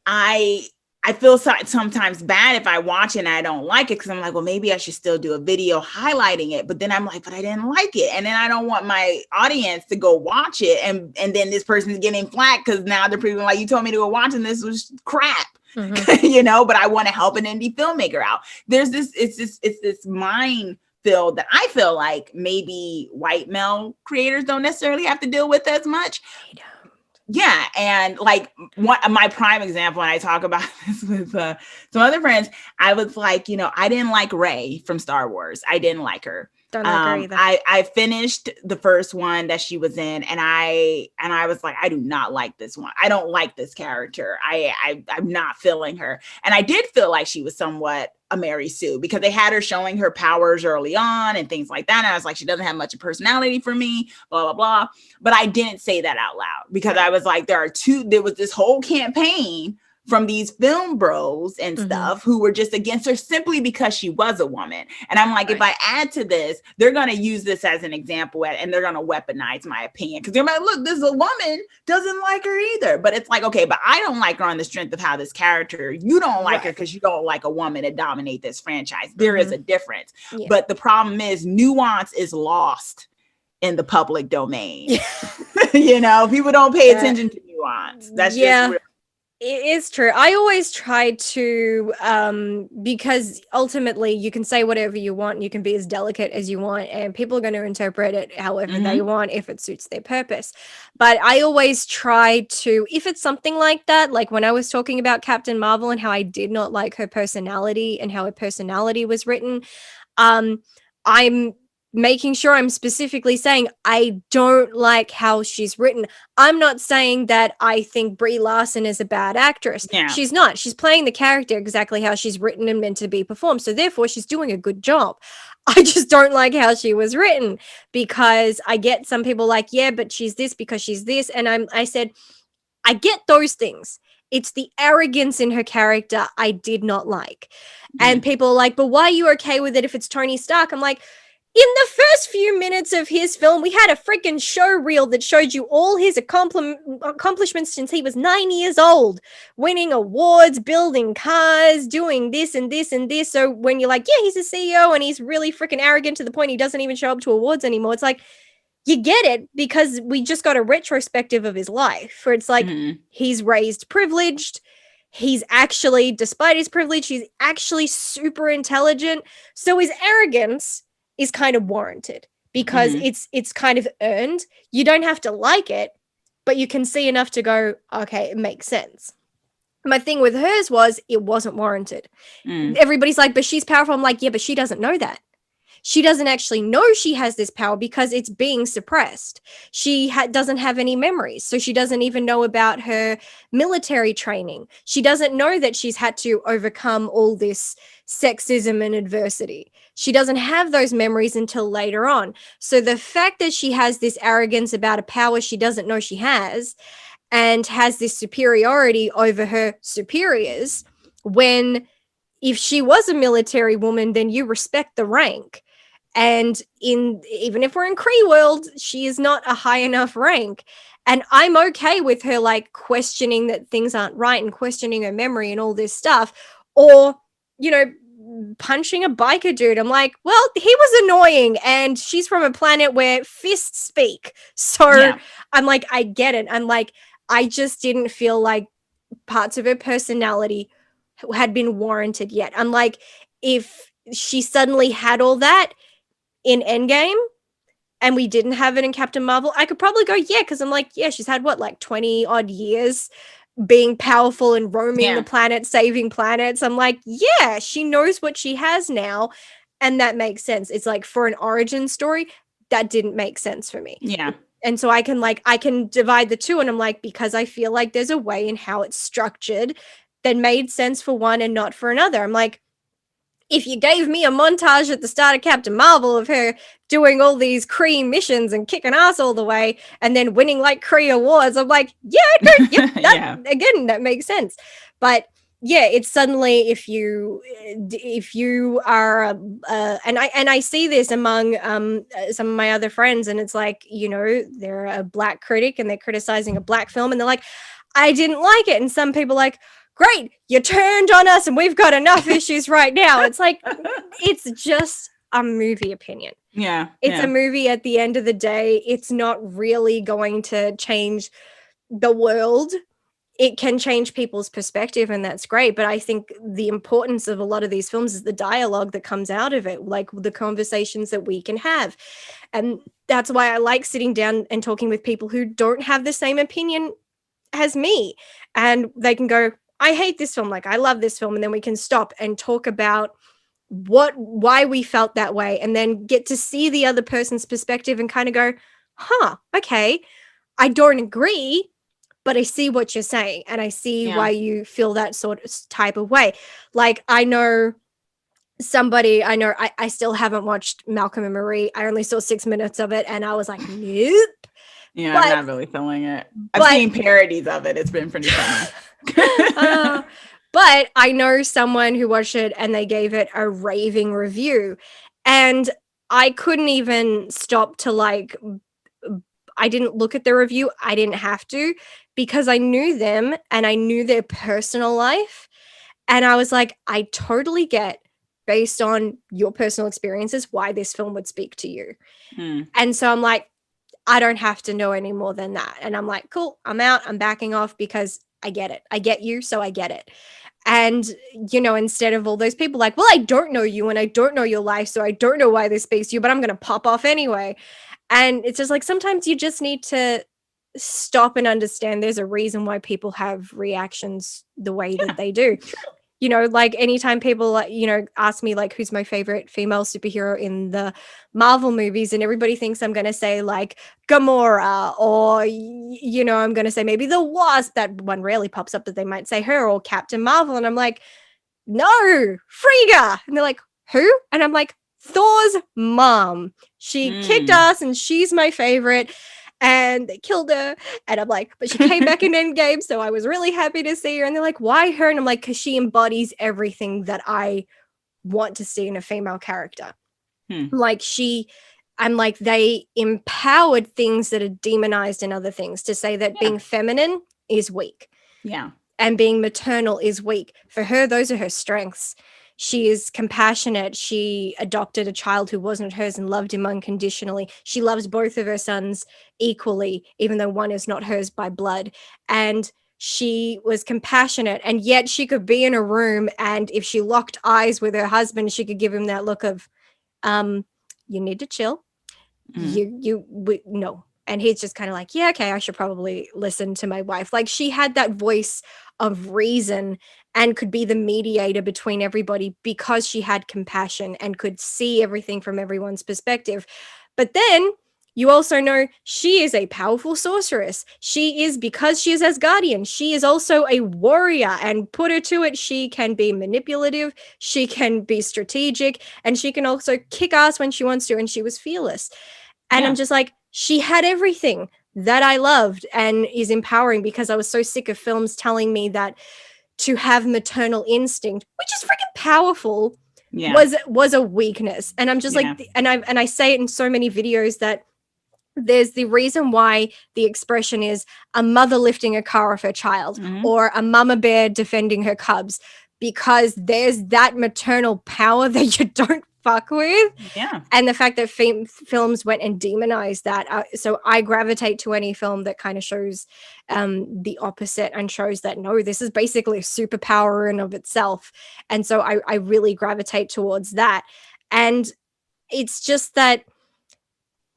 I feel sometimes bad if I watch it and I don't like it, because I'm like, well, maybe I should still do a video highlighting it. But then I'm like, but I didn't like it. And then I don't want my audience to go watch it. And then this person's getting flack because now they're pretty like, you told me to go watch and this was crap. Mm-hmm. But I want to help an indie filmmaker out. There's it's this minefield that I feel like maybe white male creators don't necessarily have to deal with as much. They don't. Yeah. And like my prime example, when I talk about this with some other friends, I was like, I didn't like Rey from Star Wars. I didn't like her. Don't like her either. I finished the first one that she was in, and I was like, I do not like this one. I don't like this character. I'm not feeling her. And I did feel like she was somewhat a Mary Sue, because they had her showing her powers early on and things like that. And I was like, she doesn't have much of personality for me, blah, blah, blah. But I didn't say that out loud, because I was like, there was this whole campaign from these film bros and stuff who were just against her simply because she was a woman. And I'm like, if I add to this, they're going to use this as an example, and they're going to weaponize my opinion. Because they're like, look, this is a woman, doesn't like her either. But it's like, okay, but I don't like her on the strength of how this character, you don't like her because you don't like a woman to dominate this franchise. There is a difference. Yeah. But the problem is nuance is lost in the public domain. People don't pay attention to nuance. That's just real. It is true. I always try to, because ultimately you can say whatever you want, you can be as delicate as you want, and people are going to interpret it however they want if it suits their purpose. But I always try to, if it's something like that, like when I was talking about Captain Marvel and how I did not like her personality and how her personality was written, I'm making sure I'm specifically saying I don't like how she's written. I'm not saying that I think Brie Larson is a bad actress. Yeah. She's not. She's playing the character exactly how she's written and meant to be performed. So therefore, she's doing a good job. I just don't like how she was written, because I get some people like, yeah, but she's this because she's this. And I said, I get those things. It's the arrogance in her character I did not like. And people are like, but why are you okay with it if it's Tony Stark? I'm like, in the first few minutes of his film, we had a freaking show reel that showed you all his accomplishments since he was 9 years old, winning awards, building cars, doing this and this and this. So when you're like, yeah, he's a CEO and he's really freaking arrogant to the point he doesn't even show up to awards anymore, it's like, you get it, because we just got a retrospective of his life where it's like, he's raised privileged. He's actually, despite his privilege, he's actually super intelligent. So his arrogance is kind of warranted, because it's kind of earned. You don't have to like it, but you can see enough to go, okay, it makes sense. My thing with hers was it wasn't warranted. Everybody's like, but she's powerful. I'm like, yeah, but she doesn't know that. She doesn't actually know she has this power because it's being suppressed. She doesn't have any memories. So she doesn't even know about her military training. She doesn't know that she's had to overcome all this sexism and adversity. She doesn't have those memories until later on. So the fact that she has this arrogance about a power she doesn't know she has, and has this superiority over her superiors, when if she was a military woman, then you respect the rank. And even if we're in Kree world, she is not a high enough rank. And I'm okay with her like questioning that things aren't right and questioning her memory and all this stuff. Or, you know, punching a biker dude. I'm like, well, he was annoying and she's from a planet where fists speak. So Yeah. I'm like, I get it. I'm like, I just didn't feel like parts of her personality had been warranted yet. I'm like, if she suddenly had all that in Endgame and we didn't have it in Captain Marvel, I could probably go, yeah, because I'm like, yeah, she's had what, like 20 odd years being powerful and roaming the Yeah. planet, saving planets. I'm like, yeah, she knows what she has now. And that makes sense. It's like for an origin story, that didn't make sense for me. Yeah. And so I can divide the two and I'm like, because I feel like there's a way in how it's structured that made sense for one and not for another. I'm like, if you gave me a montage at the start of Captain Marvel of her doing all these Kree missions and kicking ass all the way and then winning like Kree awards, I'm like, yeah, I'd go, yep, that Yeah. again, that makes sense. But yeah, it's suddenly if you are and I see this among some of my other friends, and it's like, you know, they're a black critic and they're criticizing a black film and they're like, I didn't like it, and some people like, great, you turned on us and we've got enough issues right now. It's like, it's just a movie opinion. Yeah. It's a Yeah. movie at the end of the day. It's not really going to change the world. It can change people's perspective, and that's great. But I think the importance of a lot of these films is the dialogue that comes out of it, like the conversations that we can have. And that's why I like sitting down and talking with people who don't have the same opinion as me, and they can go, I hate this film, like I love this film, and then we can stop and talk about why we felt that way, and then get to see the other person's perspective and kind of go, huh, okay, I don't agree, but I see what you're saying and I see Yeah. why you feel that sort of type of way. Like I still haven't watched Malcolm and Marie. I only saw 6 minutes of it and I was like, nope. Yeah. I'm but not really feeling it. I've but seen parodies of it. It's been pretty funny. uh, but I know someone who watched it and they gave it a raving review. And I couldn't even stop to like, I didn't look at the review. I didn't have to because I knew them and I knew their personal life. And I was like, I totally get, based on your personal experiences, why this film would speak to you. Hmm. And so I'm like, I don't have to know any more than that. And I'm like, cool, I'm out. I'm backing off because I get it. I get you, so I get it. And, you know, instead of all those people like, well, I don't know you and I don't know your life, so I don't know why this speaks to you, but I'm going to pop off anyway. And it's just like sometimes you just need to stop and understand there's a reason why people have reactions the way that Yeah. they do. True. You know, like anytime people like, you know, ask me like who's my favorite female superhero in the Marvel movies, and everybody thinks I'm going to say like Gamora, or you know, I'm going to say maybe the Wasp. That one rarely pops up, that they might say her, or Captain Marvel, and I'm like, no, Frigga. And they're like, who? And I'm like, Thor's mom. She kicked Hmm. ass and she's my favorite. And they killed her. And I'm like, but she came back in Endgame. So I was really happy to see her. And they're like, why her? And I'm like, because she embodies everything that I want to see in a female character. Hmm. Like I'm like, they empowered things that are demonized in other things, to say that Yeah. being feminine is weak Yeah. and being maternal is weak. For her, those are her strengths. She is compassionate. She adopted a child who wasn't hers and loved him unconditionally. She loves both of her sons equally, even though one is not hers by blood. And she was compassionate. And yet she could be in a room, and if she locked eyes with her husband, she could give him that look of, um, you need to chill. Hmm. No. And he's just kind of like, yeah, okay, I should probably listen to my wife. Like, she had that voice of reason and could be the mediator between everybody because she had compassion and could see everything from everyone's perspective. But then you also know she is a powerful sorceress. She is, because she is Asgardian, she is also a warrior, and put her to it, she can be manipulative, she can be strategic, and she can also kick ass when she wants to, and she was fearless. And I'm Yeah. just like, she had everything that I loved and is empowering, because I was so sick of films telling me that to have maternal instinct, which is freaking powerful, Yeah. was a weakness. And I'm just Yeah. like, and I say it in so many videos that there's the reason why the expression is a mother lifting a car off her child Hmm. or a mama bear defending her cubs, because there's that maternal power that you don't fuck with. Yeah. And the fact that films went and demonized that, so I gravitate to any film that kind of shows the opposite and shows that no, this is basically a superpower in of itself. And so I really gravitate towards that. And it's just that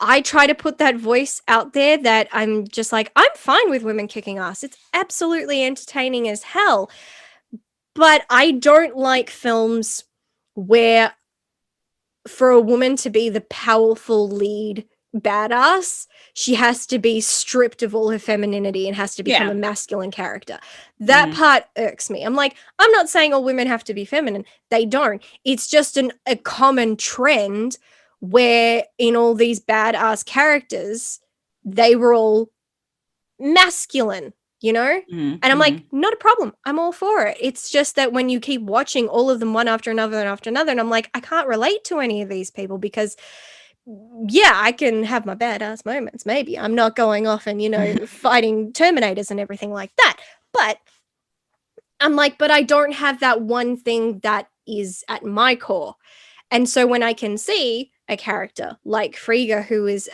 I try to put that voice out there, that I'm just like, I'm fine with women kicking ass. It's absolutely entertaining as hell. But I don't like films where for a woman to be the powerful lead badass, she has to be stripped of all her femininity and has to become Yeah. a masculine character. That Hmm. part irks me. I'm like, I'm not saying all women have to be feminine. They don't. It's just a common trend where in all these badass characters, they were all masculine, you know? Hmm. And I'm like, Hmm. not a problem. I'm all for it. It's just that when you keep watching all of them one after another and after another, and I'm like, I can't relate to any of these people because, yeah, I can have my badass moments. Maybe I'm not going off and, fighting Terminators and everything like that. But I'm like, but I don't have that one thing that is at my core. And so when I can see a character like Frigga, who is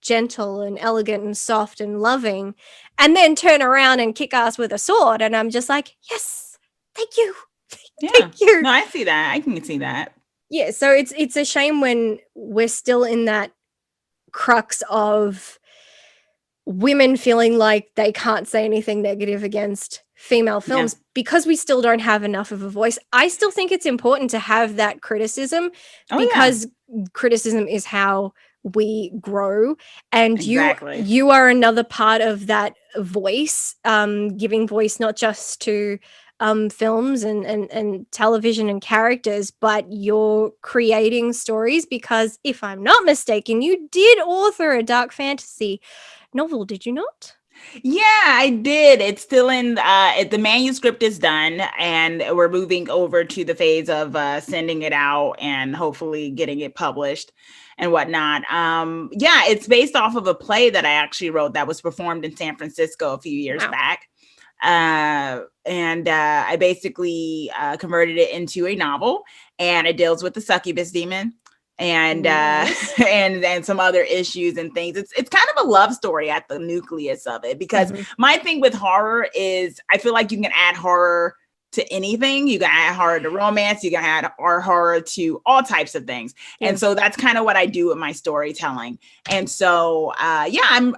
gentle and elegant and soft and loving, and then turn around and kick ass with a sword, and I'm just like, yes, thank you, Yeah. thank you. No, I see that. I can see that. Yeah, so it's a shame when we're still in that crux of women feeling like they can't say anything negative against female Yeah. films because we still don't have enough of a voice. I still think it's important to have that criticism, Oh yeah. because criticism is how we grow, and you Exactly. you are another part of that voice, giving voice not just to films and television and characters, but you're creating stories, because if I'm not mistaken, you did author a dark fantasy novel, did you not? Yeah, I did. It's still in the manuscript is done and we're moving over to the phase of sending it out and hopefully getting it published and whatnot. Yeah, it's based off of a play that I actually wrote that was performed in San Francisco a few years Wow. back. And I basically converted it into a novel, and it deals with the succubus demon and Nice. and some other issues and things. It's kind of a love story at the nucleus of it, because Mhm. my thing with horror is I feel like you can add horror to anything. You can add horror to romance, you can add horror to all types of things. Yeah. And so that's kind of what I do with my storytelling. And so yeah,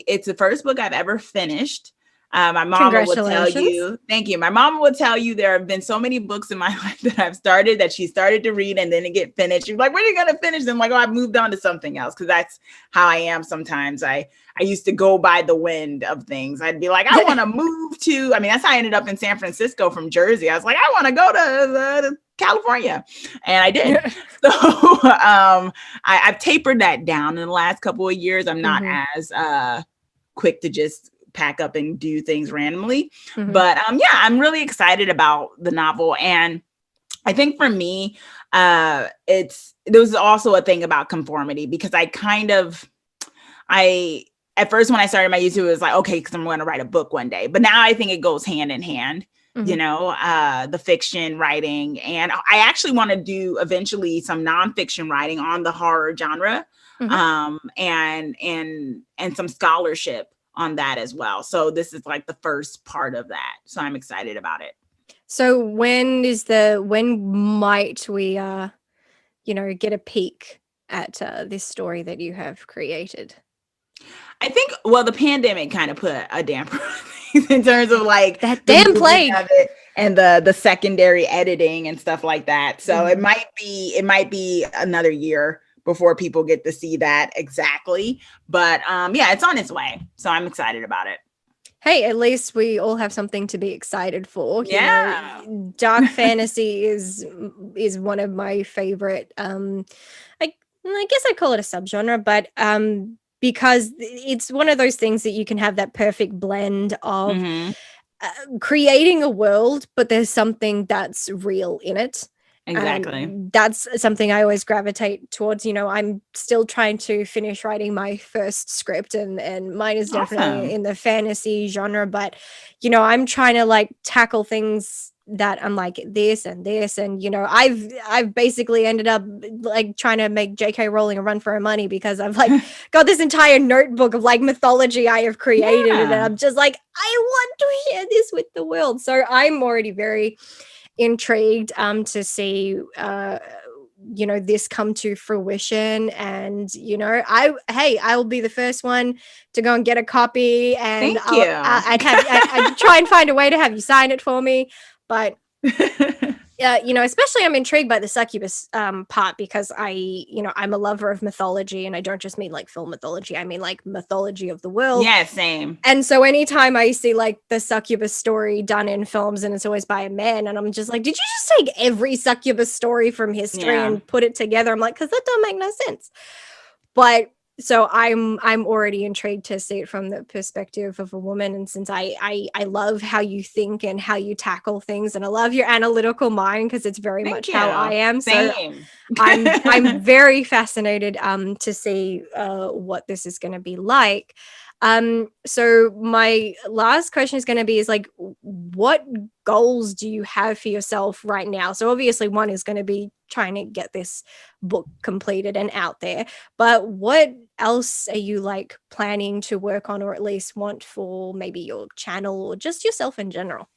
it's the first book I've ever finished. My mama will tell Congratulations. you, thank you. My mama will tell you there have been so many books in my life that I've started that she started to read and then it get finished. She's like, when are you gonna finish them? I'm like, oh, I've moved on to something else, because that's how I am sometimes. I used to go by the wind of things. I'd be like, I want to move to, I mean, that's how I ended up in San Francisco from Jersey. I was like, I want to go to California. And I did. So I've tapered that down in the last couple of years. I'm not Mhm. as quick to just pack up and do things randomly. Mhm. But yeah, I'm really excited about the novel. And I think for me, there was also a thing about conformity, because I at first when I started my YouTube, it was like, okay, because I'm going to write a book one day. But now I think it goes hand in hand, Mhm. the fiction writing. And I actually want to do eventually some nonfiction writing on the horror genre, Mhm. and some scholarship on that as well. So this is like the first part of that. So I'm excited about it. So when might we get a peek at this story that you have created? I think, well, the pandemic kind of put a damper on things in terms of like That the damn movement plague. of it and the secondary editing and stuff like that. So Mhm. it might be another year before people get to see that exactly. But yeah, it's on its way. So I'm excited about it. Hey, at least we all have something to be excited for. Yeah. Dark fantasy is one of my favorite. I guess I'd call it a subgenre, but because it's one of those things that you can have that perfect blend of Hmm. creating a world, but there's something that's real in it. Exactly. And that's something I always gravitate towards. I'm still trying to finish writing my first script, and mine is definitely Awesome. in the fantasy genre, but I'm trying to like tackle things that I'm like this and this, and I've basically ended up like trying to make JK Rowling a run for her money, because I've like got this entire notebook of like mythology I have created, and Yeah. I'm just like, I want to share this with the world. So I'm already very intrigued to see this come to fruition. And I'll be the first one to go and get a copy, and Thank you. I'd try and find a way to have you sign it for me. But especially I'm intrigued by the succubus part, because I'm a lover of mythology, and I don't just mean like film mythology, I mean like mythology of the world. Yeah, same. And so anytime I see like the succubus story done in films, and it's always by a man, and I'm just like, did you just take every succubus story from history Yeah. and put it together? I'm like, because that don't make no sense. But so I'm already intrigued to see it from the perspective of a woman. And since I love how you think and how you tackle things, and I love your analytical mind, because it's very Thank much how I you. am. So Same. I'm very fascinated to see what this is going to be like. So my last question is going to be, is like, what goals do you have for yourself right now? So obviously one is going to be trying to get this book completed and out there, but what else are you like planning to work on, or at least want for maybe your channel or just yourself in general?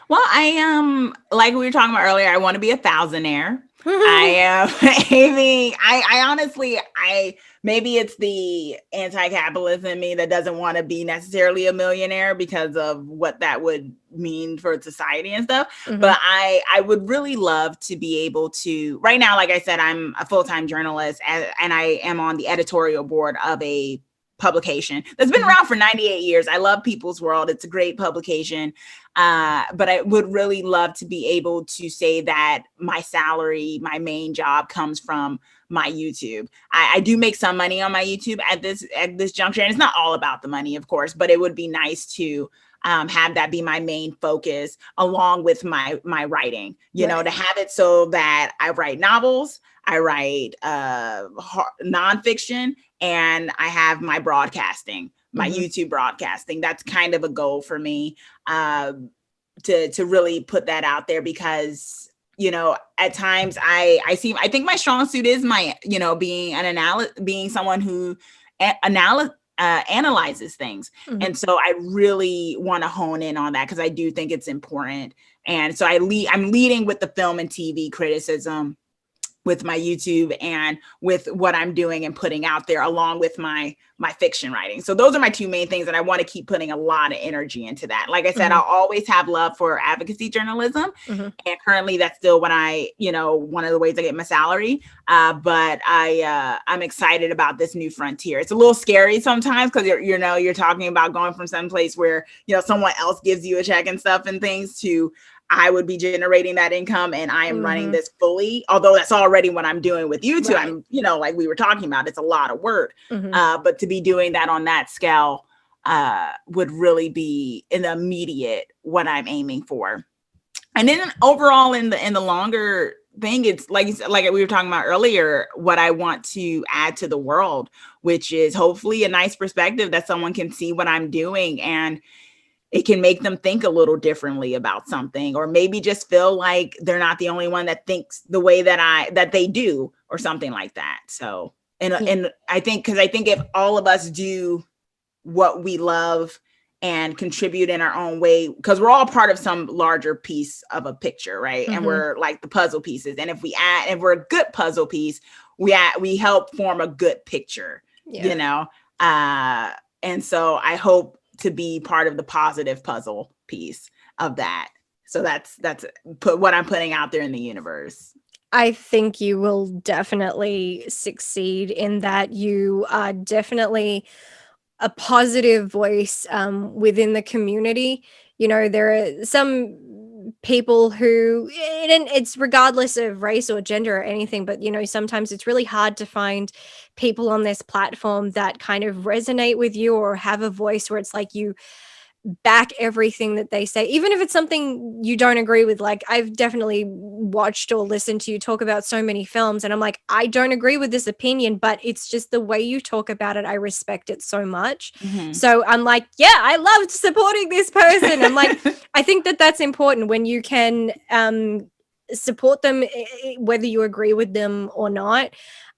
Well, I am, like we were talking about earlier, I want to be a thousandaire. I am aiming. I honestly, maybe it's the anti-capitalist in me that doesn't want to be necessarily a millionaire because of what that would mean for society and stuff. Mhm. But I would really love to be able to. Right now, like I said, I'm a full-time journalist, and I am on the editorial board of a publication that's been Mhm. around for 98 years. I love People's World. It's a great publication. But I would really love to be able to say that my salary, my main job, comes from my YouTube. I do make some money on my YouTube at this juncture, and it's not all about the money, of course, but it would be nice to have that be my main focus, along with my writing. Right. To have it so that I write novels, I write nonfiction, and I have my broadcasting, my Mhm. YouTube broadcasting. That's kind of a goal for me, to really put that out there, because at times I think my strong suit is my being being someone who analyzes things. Mhm. And so I really want to hone in on that, because I do think it's important. And so I'm leading with the film and TV criticism with my YouTube and with what I'm doing and putting out there, along with my fiction writing. So those are my two main things, and I want to keep putting a lot of energy into that. Like I said, Mhm. I'll always have love for advocacy journalism, Mhm. and currently that's still what one of the ways I get my salary. But I'm excited about this new frontier. It's a little scary sometimes, because you're talking about going from some place where someone else gives you a check and stuff and things, to I would be generating that income, and I am running Mhm. this fully. Although that's already what I'm doing with YouTube. Right. I'm, like we were talking about, it's a lot of work. Mhm. But to be doing that on that scale would really be in the immediate what I'm aiming for. And then overall, in the longer thing, it's like we were talking about earlier, what I want to add to the world, which is hopefully a nice perspective that someone can see what I'm doing, and it can make them think a little differently about something, or maybe just feel like they're not the only one that thinks the way that they do, or something like that. So, Yeah. and I think if all of us do what we love and contribute in our own way, because we're all part of some larger piece of a picture, right? And Mhm. we're like the puzzle pieces. And if we're a good puzzle piece, we help form a good picture, you Yeah. know. Uh, and so I hope to be part of the positive puzzle piece of that. So that's put what I'm putting out there in the universe. I think you will definitely succeed in that. You are definitely a positive voice within the community. There are some people who, and it's regardless of race or gender or anything, but sometimes it's really hard to find people on this platform that kind of resonate with you, or have a voice where it's like back everything that they say, even if it's something you don't agree with. Like, I've definitely watched or listened to you talk about so many films, and I'm like, I don't agree with this opinion, but it's just the way you talk about it. I respect it so much. Mhm. So I'm like, yeah, I loved supporting this person. I'm like, I think that that's important when you can support them, whether you agree with them or not.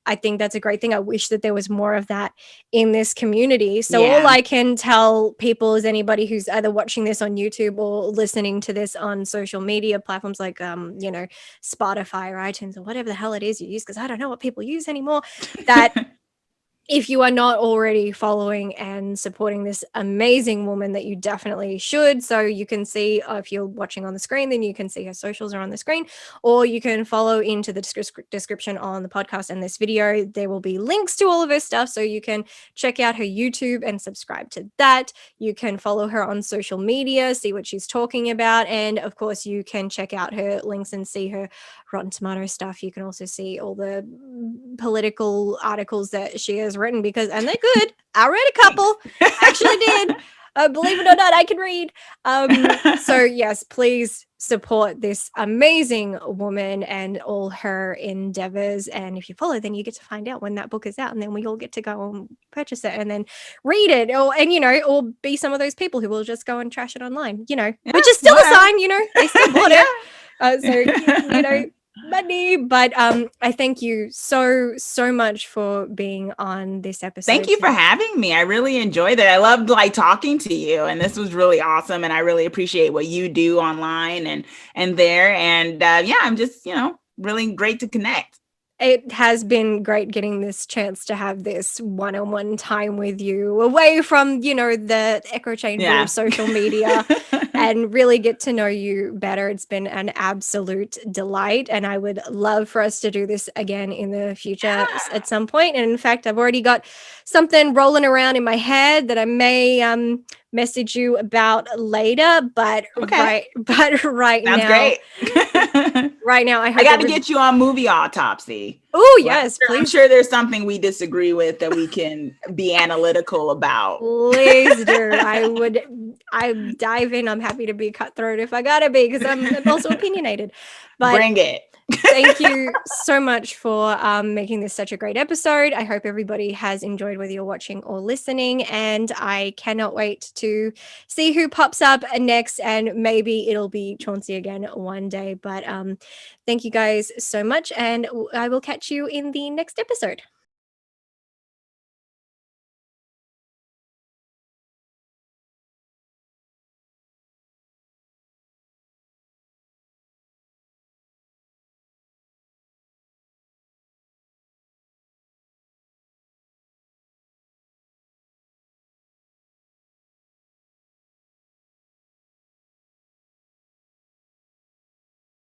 I think that's a great thing. I wish that there was more of that in this community. So all Yeah. I can tell people is anybody who's either watching this on YouTube or listening to this on social media platforms like Spotify or iTunes or whatever the hell it is you use, because I don't know what people use anymore, that if you are not already following and supporting this amazing woman, that you definitely should. So you can see, if you're watching on the screen, then you can see her socials are on the screen, or you can follow into the description on the podcast and this video. There will be links to all of her stuff, so you can check out her YouTube and subscribe to that. You can follow her on social media, see what she's talking about, and of course you can check out her links and see her Rotten Tomato stuff. You can also see all the political articles that she has written, and they're good. I read a Thanks. couple. I actually did. Believe it or not, I can read. So yes, please support this amazing woman and all her endeavors. And if you follow, then you get to find out when that book is out, and then we all get to go and purchase it and then read it, or be some of those people who will just go and trash it online. Yeah, Which is still a whatever. sign. They still bought it. So Yeah. money. But I thank you so much for being on this Thank episode you for today. having me. I really enjoyed it. I loved like talking to you, and this was really awesome. And I really appreciate what you do online and there. And yeah, I'm just really great to connect. It has been great getting this chance to have this one-on-one time with you, away from the echo chamber of Yeah. social media, and really get to know you better. It's been an absolute delight, and I would love for us to do this again in the future at some point. And in fact, I've already got something rolling around in my head that I may message you about later. But Okay. right Sounds now, great. I I hope got to every. get you on movie autopsy. Oh Well, yes, I'm please. sure there's something we disagree with that we can be analytical about. Please do. I dive in. I'm happy to be cutthroat if I gotta be, because I'm also opinionated. But Bring it. thank you so much for making this such a great episode. I hope everybody has enjoyed, whether you're watching or listening. And I cannot wait to see who pops up next. And maybe it'll be Chauncey again one day. But thank you guys so much. And I will catch you in the next episode.